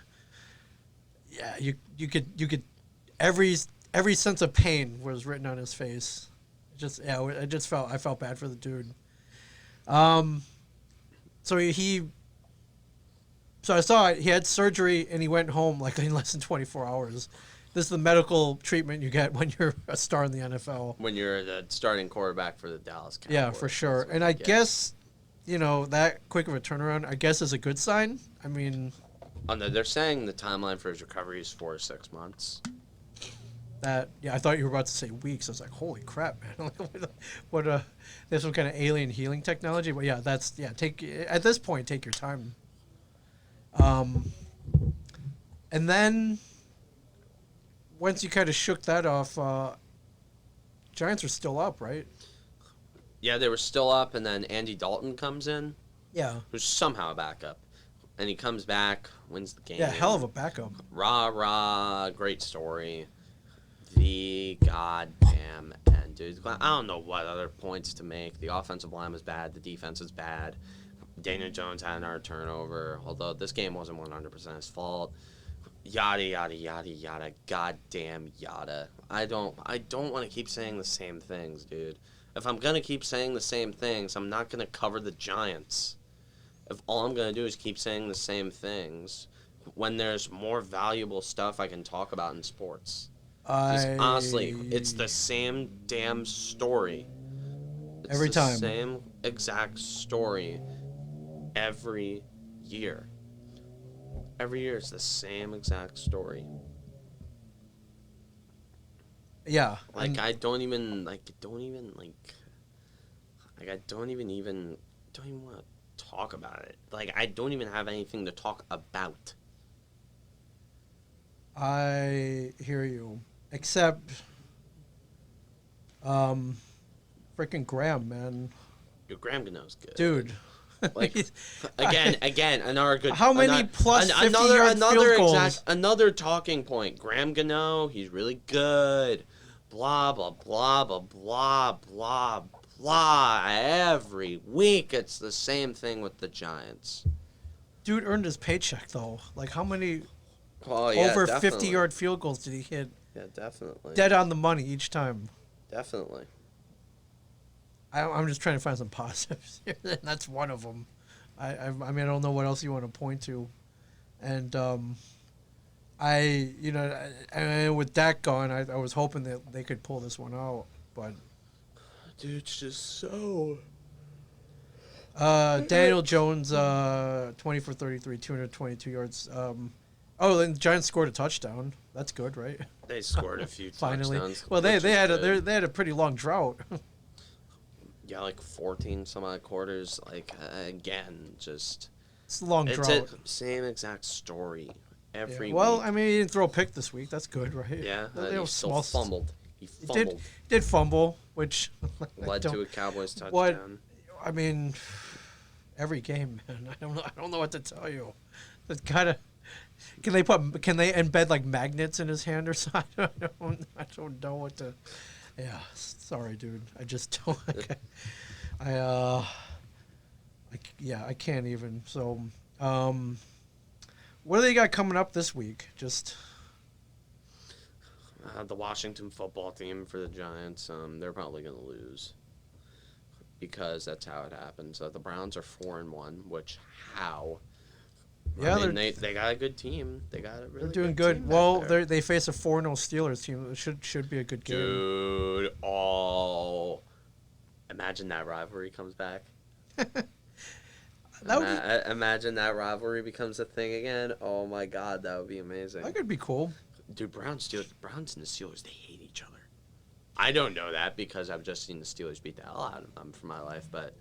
Yeah, you could every sense of pain was written on his face. I felt bad for the dude. So I saw it. He had surgery and he went home like in less than 24 hours. This is the medical treatment you get when you're a star in the NFL. When you're the starting quarterback for the Dallas Cowboys. Yeah, for sure. And I guess, that quick of a turnaround, I guess is a good sign. I mean. Oh, no, they're saying the timeline for his recovery is 4 to 6 months. I thought you were about to say weeks. I was like, holy crap, man! What there's some kind of alien healing technology. But at this point, take your time. And then once you kind of shook that off, Giants are still up, right? Yeah, they were still up, and then Andy Dalton comes in. Yeah. Who's somehow a backup. And he comes back, wins the game. Yeah, hell of a backup. Rah, great story. The goddamn end, dude. I don't know what other points to make. The offensive line was bad. The defense is bad. Daniel Jones had another turnover, although this game wasn't 100% his fault. Yada, yada, yada, yada. Goddamn yada. I don't want to keep saying the same things, dude. If I'm going to keep saying the same things, I'm not going to cover the Giants. If all I'm going to do is keep saying the same things when there's more valuable stuff I can talk about in sports. Honestly, it's the same damn story. Every time. Same exact story every year. Every year it's the same exact story. Yeah. I don't even want to talk about it. Like, I don't even have anything to talk about. I hear you. Except, freaking Graham, man. Your Graham Gano's good. Dude. Like, again, another good... How many plus 50-yard field goals? Another talking point. Graham Gano, he's really good. Blah, blah, blah, blah, blah, blah, blah. Every week it's the same thing with the Giants. Dude earned his paycheck, though. Like, how many over 50-yard field goals did he hit? Yeah, definitely. Dead on the money each time. Definitely. I'm just trying to find some positives here, and that's one of them. I mean, I don't know what else you want to point to. And And with Dak gone, I was hoping that they could pull this one out, but dude's just so. Daniel Jones, 20 for 33, 222 yards. Then the Giants scored a touchdown. That's good, right? They scored a few Finally. touchdowns. Well, they had a pretty long drought. Yeah, like 14 some odd quarters. Like again, just it's a long drought. It's same exact story every week. Well, I mean, he didn't throw a pick this week. That's good, right? Yeah, he still fumbled. He fumbled. Did fumble, which led to a Cowboys touchdown. I mean, every game, man. I don't know what to tell you. It's gotta. Can they embed like magnets in his hand or something? I don't know what to. Yeah, sorry, dude. I just don't. I can't even. So, what do they got coming up this week? Just the Washington football team for the Giants. They're probably gonna lose because that's how it happens. The Browns are 4-1, which how. Yeah, I mean, they got a good team. They got a really. They're doing good. Well, they face a 4-0 Steelers team. It should be a good game. Dude, imagine that rivalry comes back. Imagine that rivalry becomes a thing again. Oh my God, that would be amazing. That could be cool. Dude, Browns and the Steelers, they hate each other. I don't know that because I've just seen the Steelers beat the hell out of them for my life, but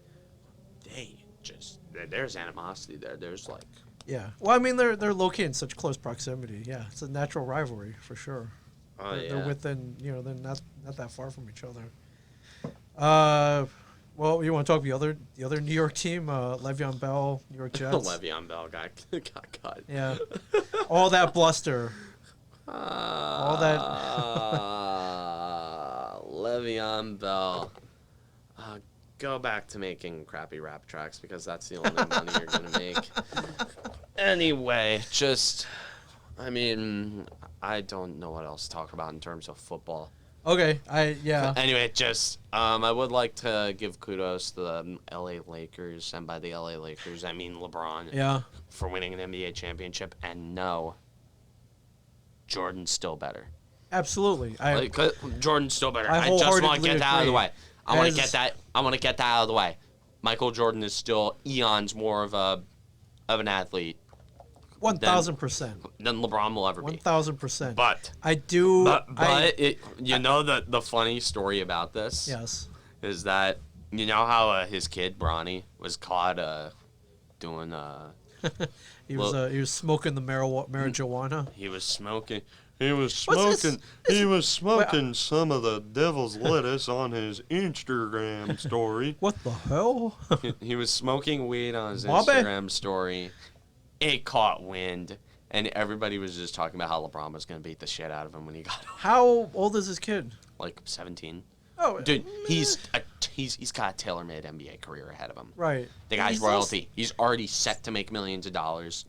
there's animosity there. There's like. Yeah. Well, I mean, they're located in such close proximity. Yeah, it's a natural rivalry for sure. Oh, they're within, they're not that far from each other. Well, you want to talk the other New York team, Le'Veon Bell, New York Jets. Le'Veon Bell got cut. Yeah. All that bluster. All that. Le'Veon Bell. Go back to making crappy rap tracks because that's the only money you're going to make. Anyway, I mean, I don't know what else to talk about in terms of football. Okay, Anyway, I would like to give kudos to the LA Lakers, and by the LA Lakers, I mean LeBron. Yeah. For winning an NBA championship, and no, Jordan's still better. Absolutely. Jordan's still better. I just want to get that out of the way. I want to get that out of the way. Michael Jordan is still eons more of an athlete. 1,000%. Than LeBron will ever be. 1,000%. But I do. The funny story about this. Yes. Is that you know how his kid Bronny was caught doing he was smoking the marijuana. He was smoking. He was smoking some of the devil's lettuce on his Instagram story. What the hell? He was smoking weed on his Instagram story. It caught wind, and everybody was just talking about how LeBron was going to beat the shit out of him when he got home. How old is his kid? Like 17. Oh, dude, he's got a tailor-made NBA career ahead of him. Right. The guy's royalty. He's already set to make millions of dollars.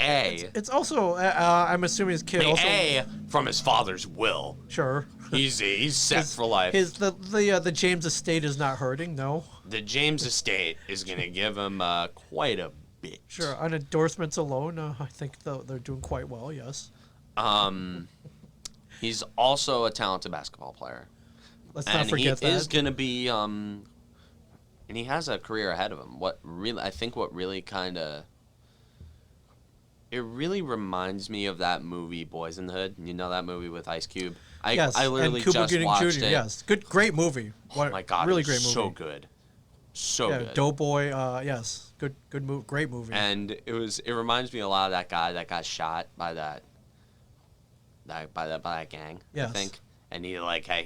It's also I'm assuming his kid also from his father's will. Sure. He's set for life. The James estate is not hurting. No. The James estate is gonna give him quite a bit. Sure. On endorsements alone, I think they're doing quite well. Yes. He's also a talented basketball player. Let's not forget that. And he is gonna be and he has a career ahead of him. What really kind of. It really reminds me of that movie Boys in the Hood. You know that movie with Ice Cube? Yes, I literally and Cuba just watched Jr., it. Yes, great movie. Oh my God, really it was great movie. So good. So good. Doughboy, yes. Good movie, great movie. And it reminds me a lot of that guy that got shot by that gang, yes. I think. And he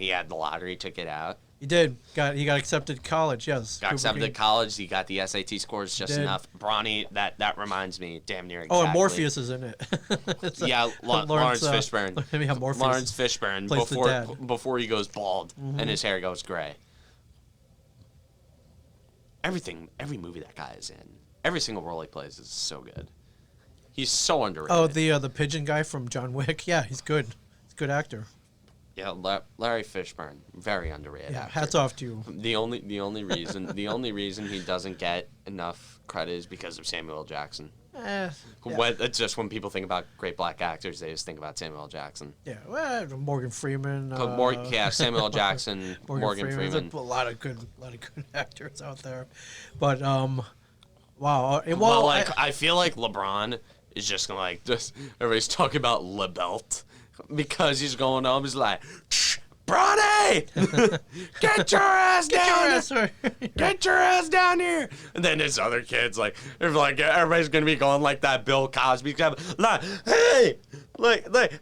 had the lottery ticket out. He did. He got accepted to college, yes. Got accepted to college. He got the SAT scores just enough. Bronny, that reminds me damn near exactly. Oh, and Morpheus is in it. Lawrence Fishburne. Lawrence Fishburne before he goes bald and his hair goes gray. Every movie that guy is in, every single role he plays is so good. He's so underrated. Oh, the pigeon guy from John Wick. Yeah, he's good. He's a good actor. Yeah, Larry Fishburne, very underrated. Yeah, actor. hats off to you. The only reason he doesn't get enough credit is because of Samuel L. Jackson. Yeah. It's just when people think about great black actors, they just think about Samuel L. Jackson. Yeah, well, Morgan Freeman. Samuel L. Jackson, Morgan Freeman. There's a lot of good actors out there, but wow. Well, I feel like LeBron is just gonna everybody's talking about LeBelt because he's going home. He's like, Bronny, get your ass down! Get your ass down here! And then his other kids, everybody's gonna be going like that Bill Cosby, hey,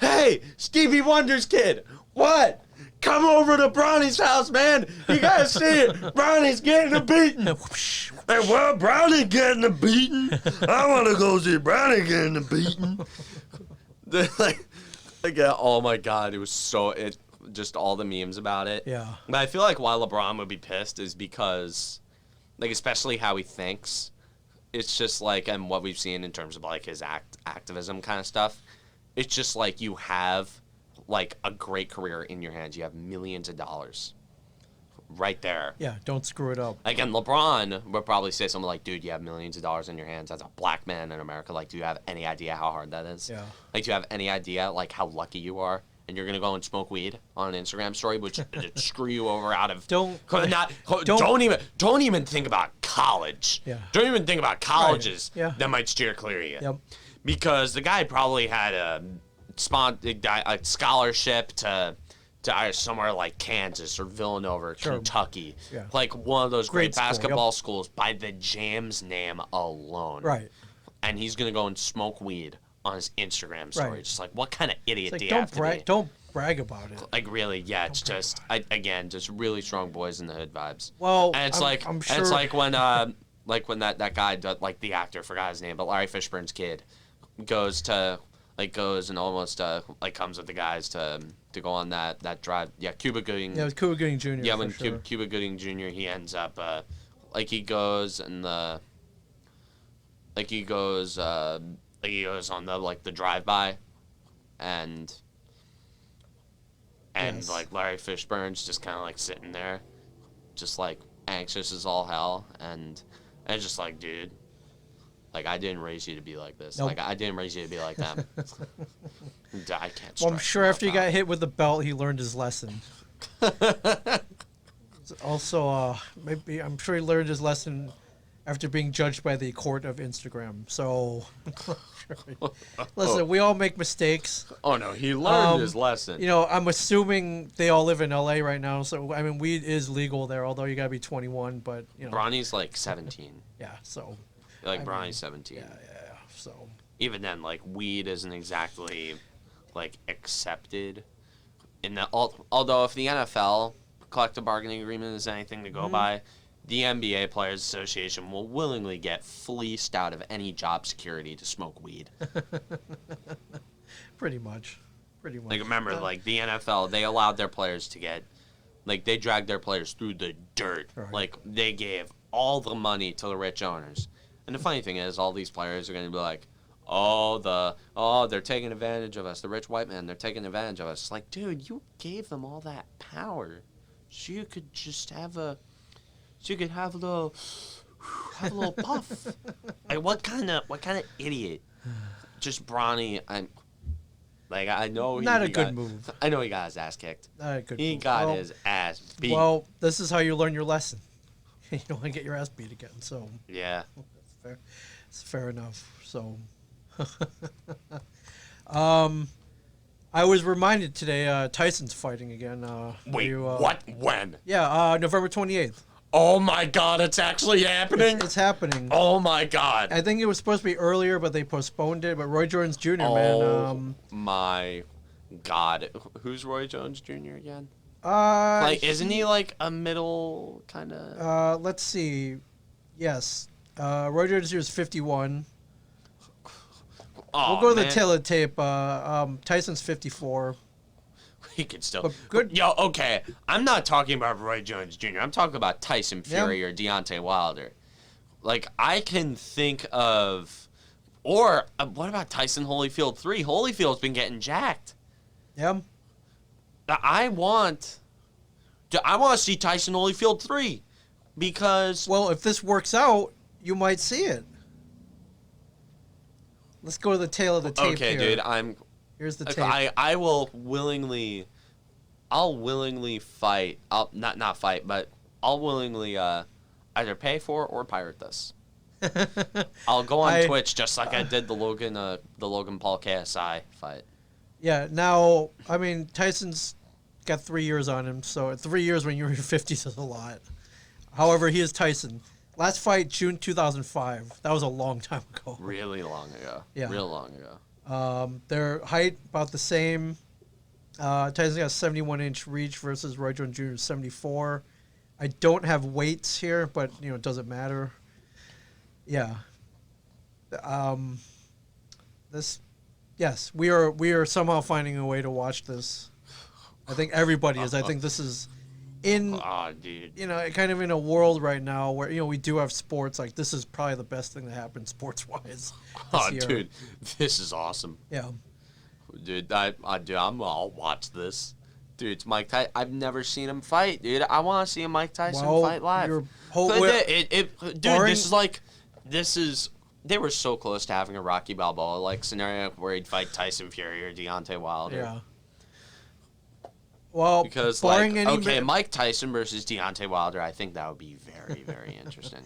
hey, Stevie Wonder's kid, what? Come over to Bronny's house, man. You gotta see it. Bronny's getting a beating. Hey, well, Bronny getting a beating. I want to go see Bronny getting a beating. Oh my God, it was just all the memes about it. Yeah. But I feel like why LeBron would be pissed is because, especially how he thinks, it's just and what we've seen in terms of his activism kind of stuff. It's just you have a great career in your hands. You have millions of dollars right there. Yeah, don't screw it up. Again, LeBron would probably say something like, dude, you have millions of dollars in your hands as a black man in America. Do you have any idea how hard that is? Yeah. Do you have any idea, how lucky you are? And you're going to go and smoke weed on an Instagram story, which screw you over out of... Don't even think about college. Yeah. Don't even think about colleges that might steer clear of you. Yep. Because the guy probably had a scholarship to somewhere like Kansas or Villanova or Kentucky. Yeah. One of those great school, basketball schools by the James name alone. Right. And he's going to go and smoke weed on his Instagram story. Right. Just what kind of idiot do you have to be? Don't brag about it. Really, yeah, it's just, just really strong Boys in the Hood vibes. Well, and it's I'm sure. it's when that guy, the actor, forgot his name, but Larry Fishburne's kid goes and almost comes with the guys to go on that drive. Yeah, Cuba Gooding. Yeah, it was Cuba Gooding Jr. Yeah, when Cuba Gooding Jr. he ends up he goes and he goes on the drive-by, and yes. Larry Fishburne's just kind of sitting there, just anxious as all hell, and it's just dude, I didn't raise you to be like this. Nope. I didn't raise you to be like them. I can't. Well, I'm sure after he got hit with the belt, he learned his lesson. Also, maybe I'm sure he learned his lesson after being judged by the court of Instagram. So, listen, we all make mistakes. Oh no, he learned his lesson. I'm assuming they all live in LA right now. So, weed is legal there, although you gotta be 21. But Bronny's 17. Yeah, so. Bronny's 17. Yeah. So. Even then, weed isn't exactly accepted. Although if the NFL collective bargaining agreement is anything to go by, the NBA Players Association will willingly get fleeced out of any job security to smoke weed. Pretty much. Remember, the NFL, they allowed their players to get, they dragged their players through the dirt. Right. They gave all the money to the rich owners. And the funny thing is, all these players are going to be they're taking advantage of us. The rich white men, they're taking advantage of us. Dude, you gave them all that power, so you could just have a little puff. What kind of idiot? Just Bronny. I know not a good move. I know he got his ass kicked. Not a good. He move. got his ass beat. Well, this is how you learn your lesson. You don't want to get your ass beat again. So. Yeah. That's fair. It's fair enough. So. I was reminded today Tyson's fighting again. Wait, what? When? Yeah, November 28th. Oh my God, it's actually happening? It's happening. Oh my God. I think it was supposed to be earlier, but they postponed it. But Roy Jones Jr., man. My God. Who's Roy Jones Jr. again? Isn't he a middle kind of? Let's see. Yes. Roy Jones Jr. is 51. Oh, we'll go to the tail of the tape. Tyson's 54. He could still. But good. Yo, okay. I'm not talking about Roy Jones Jr. I'm talking about Tyson Fury or Deontay Wilder. I can think of, or what about Tyson Holyfield 3? Holyfield's been getting jacked. Yeah. I want to see Tyson Holyfield 3 because... Well, if this works out, you might see it. Let's go to the tail of the tape okay, here. dude, Here's the tape. I will willingly... I'll willingly fight... Not fight, but I'll willingly either pay for or pirate this. I'll go on Twitch just like I did the Logan Paul KSI fight. Yeah, now, I mean, Tyson's got 3 years on him, so 3 years when you're in your 50s is a lot. However, he is Tyson. Last fight, June 2005. That was a long time ago. Really long ago. Yeah. Real long ago. Their height, about the same. Tyson's got a 71-inch reach versus Roy Jones Jr. 74. I don't have weights here, but, it doesn't matter. Yeah. Yes, we are somehow finding a way to watch this. I think everybody is. I think this is in, dude. kind of in a world right now where, we do have sports. Like, this is probably the best thing that happened sports-wise this year. Dude, this is awesome. Yeah. Dude, I'll watch this. Dude, it's Mike Tyson. I've never seen him fight, dude. I want to see a Mike Tyson fight live. They were so close to having a Rocky Balboa scenario where he'd fight Tyson Fury or Deontay Wilder. Yeah. Well, because Mike Tyson versus Deontay Wilder, I think that would be very, very interesting.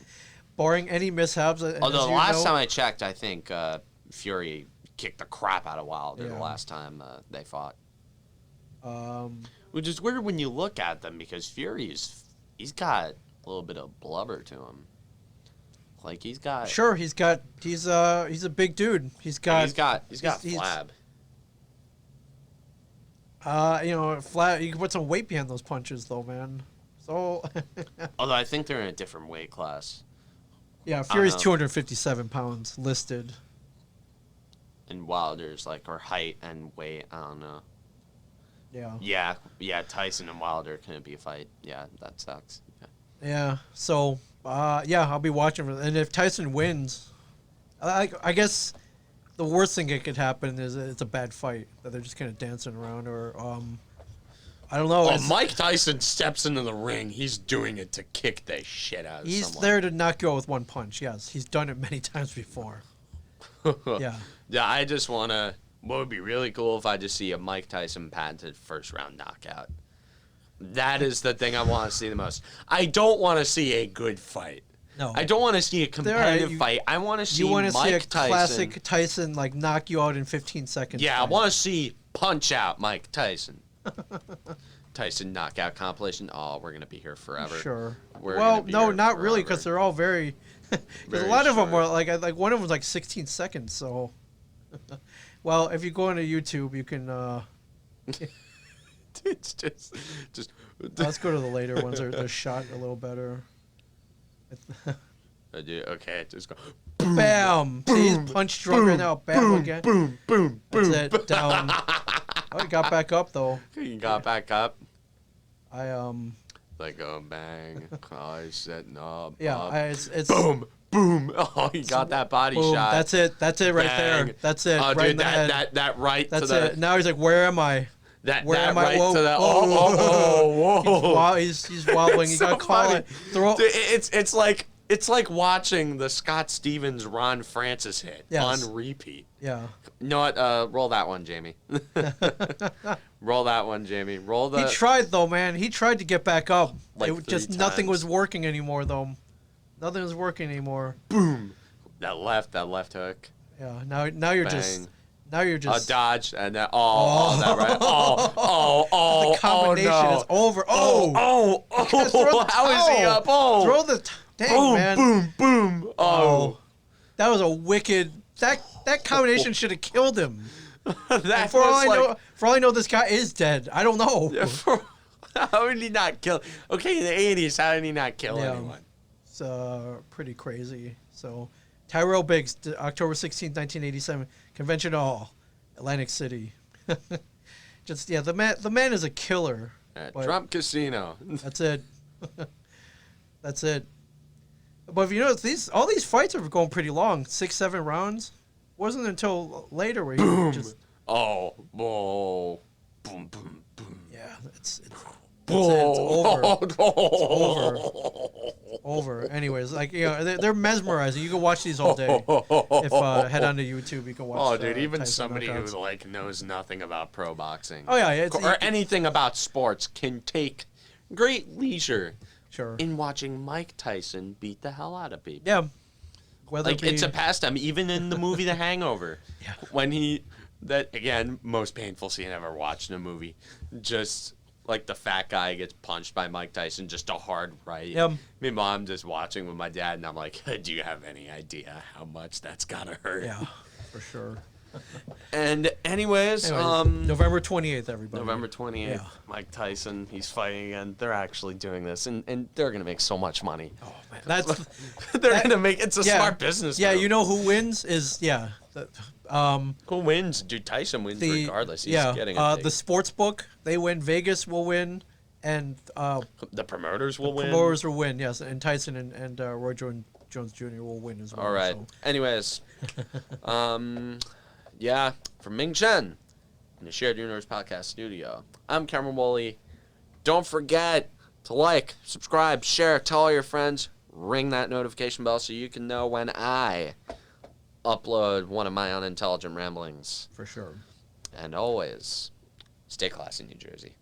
Barring any mishaps. Although the last time I checked, I think Fury kicked the crap out of Wilder the last time they fought. Which is weird when you look at them because Fury he's got a little bit of blubber to him. Like he's a big dude. He's got flab. Flat. You can put some weight behind those punches, though, man. So. Although I think they're in a different weight class. Yeah, Fury's 257 pounds listed. And Wilder's or height and weight. I don't know. Yeah. Yeah. Tyson and Wilder couldn't be a fight. Yeah, that sucks. Yeah. So. I'll be watching for. And if Tyson wins, I guess. The worst thing that could happen is it's a bad fight that they're just kind of dancing around, or I don't know. Mike Tyson steps into the ring. He's doing it to kick the shit out of someone. He's there to knock you out with one punch. Yes, he's done it many times before. Yeah. Yeah, I just want to. What would be really cool if I just see a Mike Tyson patented first round knockout. That is the thing I want to see the most. I don't want to see a good fight. No. I don't want to see a competitive fight. I want to see Mike Tyson. Classic Tyson knock you out in 15 seconds. Yeah, fight. I want to see punch out Mike Tyson. Tyson knockout compilation. Oh, we're gonna be here forever. Sure. Not really, because they're all very. Because a lot of them were like one of them was 16 seconds. So, well, if you go into YouTube, you can. It's just. Let's go to the later ones. They're shot a little better. Okay, just go. Bam! Boom, see, he's punch drunk right now. Bam boom, again. Boom, boom, That's boom. it. Down. Oh, he got back up though. He got back up. Bang. Oh, he's setting up. Yeah, up. It's boom, boom. Oh, he got that body boom. shot. That's it right Bang. there. That's it. Oh, right dude, in the head. that right That's to the. it. Now he's like, where am I? Where am I? Whoa, To the. Whoa. He's wobbling. You gotta call it. Dude, it's like watching the Scott Stevens Ron Francis hit on repeat. Yeah. You know what? Roll that one, Jamie. Roll that one, Jamie. Roll the. He tried though, man. He tried to get back up. Nothing was working anymore though. Nothing was working anymore. Boom. That left hook. Yeah. Now you're Bang. just. Now you're just. A dodge and then that right. The combination is over. How is he up? Throw the. Dang, boom, man. boom, boom. Oh. That was a wicked. That combination should have killed him. For all I know, this guy is dead. I don't know. How did he not kill? Okay, in the 80s, how did he not kill anyone? It's pretty crazy. So, Tyrell Biggs, October 16th, 1987, Convention Hall, Atlantic City. The man is a killer. At Trump Casino. That's it. That's it. But if you notice, all these fights are going pretty long, 6-7 rounds. Wasn't until later where he just. Boom, boom, boom, Yeah, it's over. It's over. Anyways, like, you know, they're mesmerizing. You can watch these all day. If head on to YouTube, you can watch. Oh, dude, even Tyson somebody knockouts. who like knows nothing about pro boxing, Oh yeah, or anything about sports can take great leisure sure in watching Mike Tyson beat the hell out of people. Yeah, whether like it's a pastime. Even in the movie The Hangover, yeah. when that again, most painful scene I've ever watched in a movie, just. Like the fat guy gets punched by Mike Tyson, just a hard right. Yep. My mom just watching with my dad, and I'm like, do you have any idea how much that's gotta hurt? Yeah, for sure. And anyways, November 28th, everybody. November 28th, Yeah. Mike Tyson, he's fighting again. They're actually doing this, and they're gonna make so much money. Oh man, that's gonna make it's a smart business. Yeah, move. you know who wins is who wins? Dude, Tyson wins regardless. He's getting the sports book, they win. Vegas will win, and the promoters will win. Promoters will win, yes, and Tyson and Roy Jones Jr. will win as well. All right. So. Anyways, yeah, from Ming Chen in the Shared Universe Podcast Studio, I'm Cameron Woolley. Don't forget to like, subscribe, share, tell all your friends, ring that notification bell so you can know when I upload one of my unintelligent ramblings. For sure. And always, stay classy, New Jersey.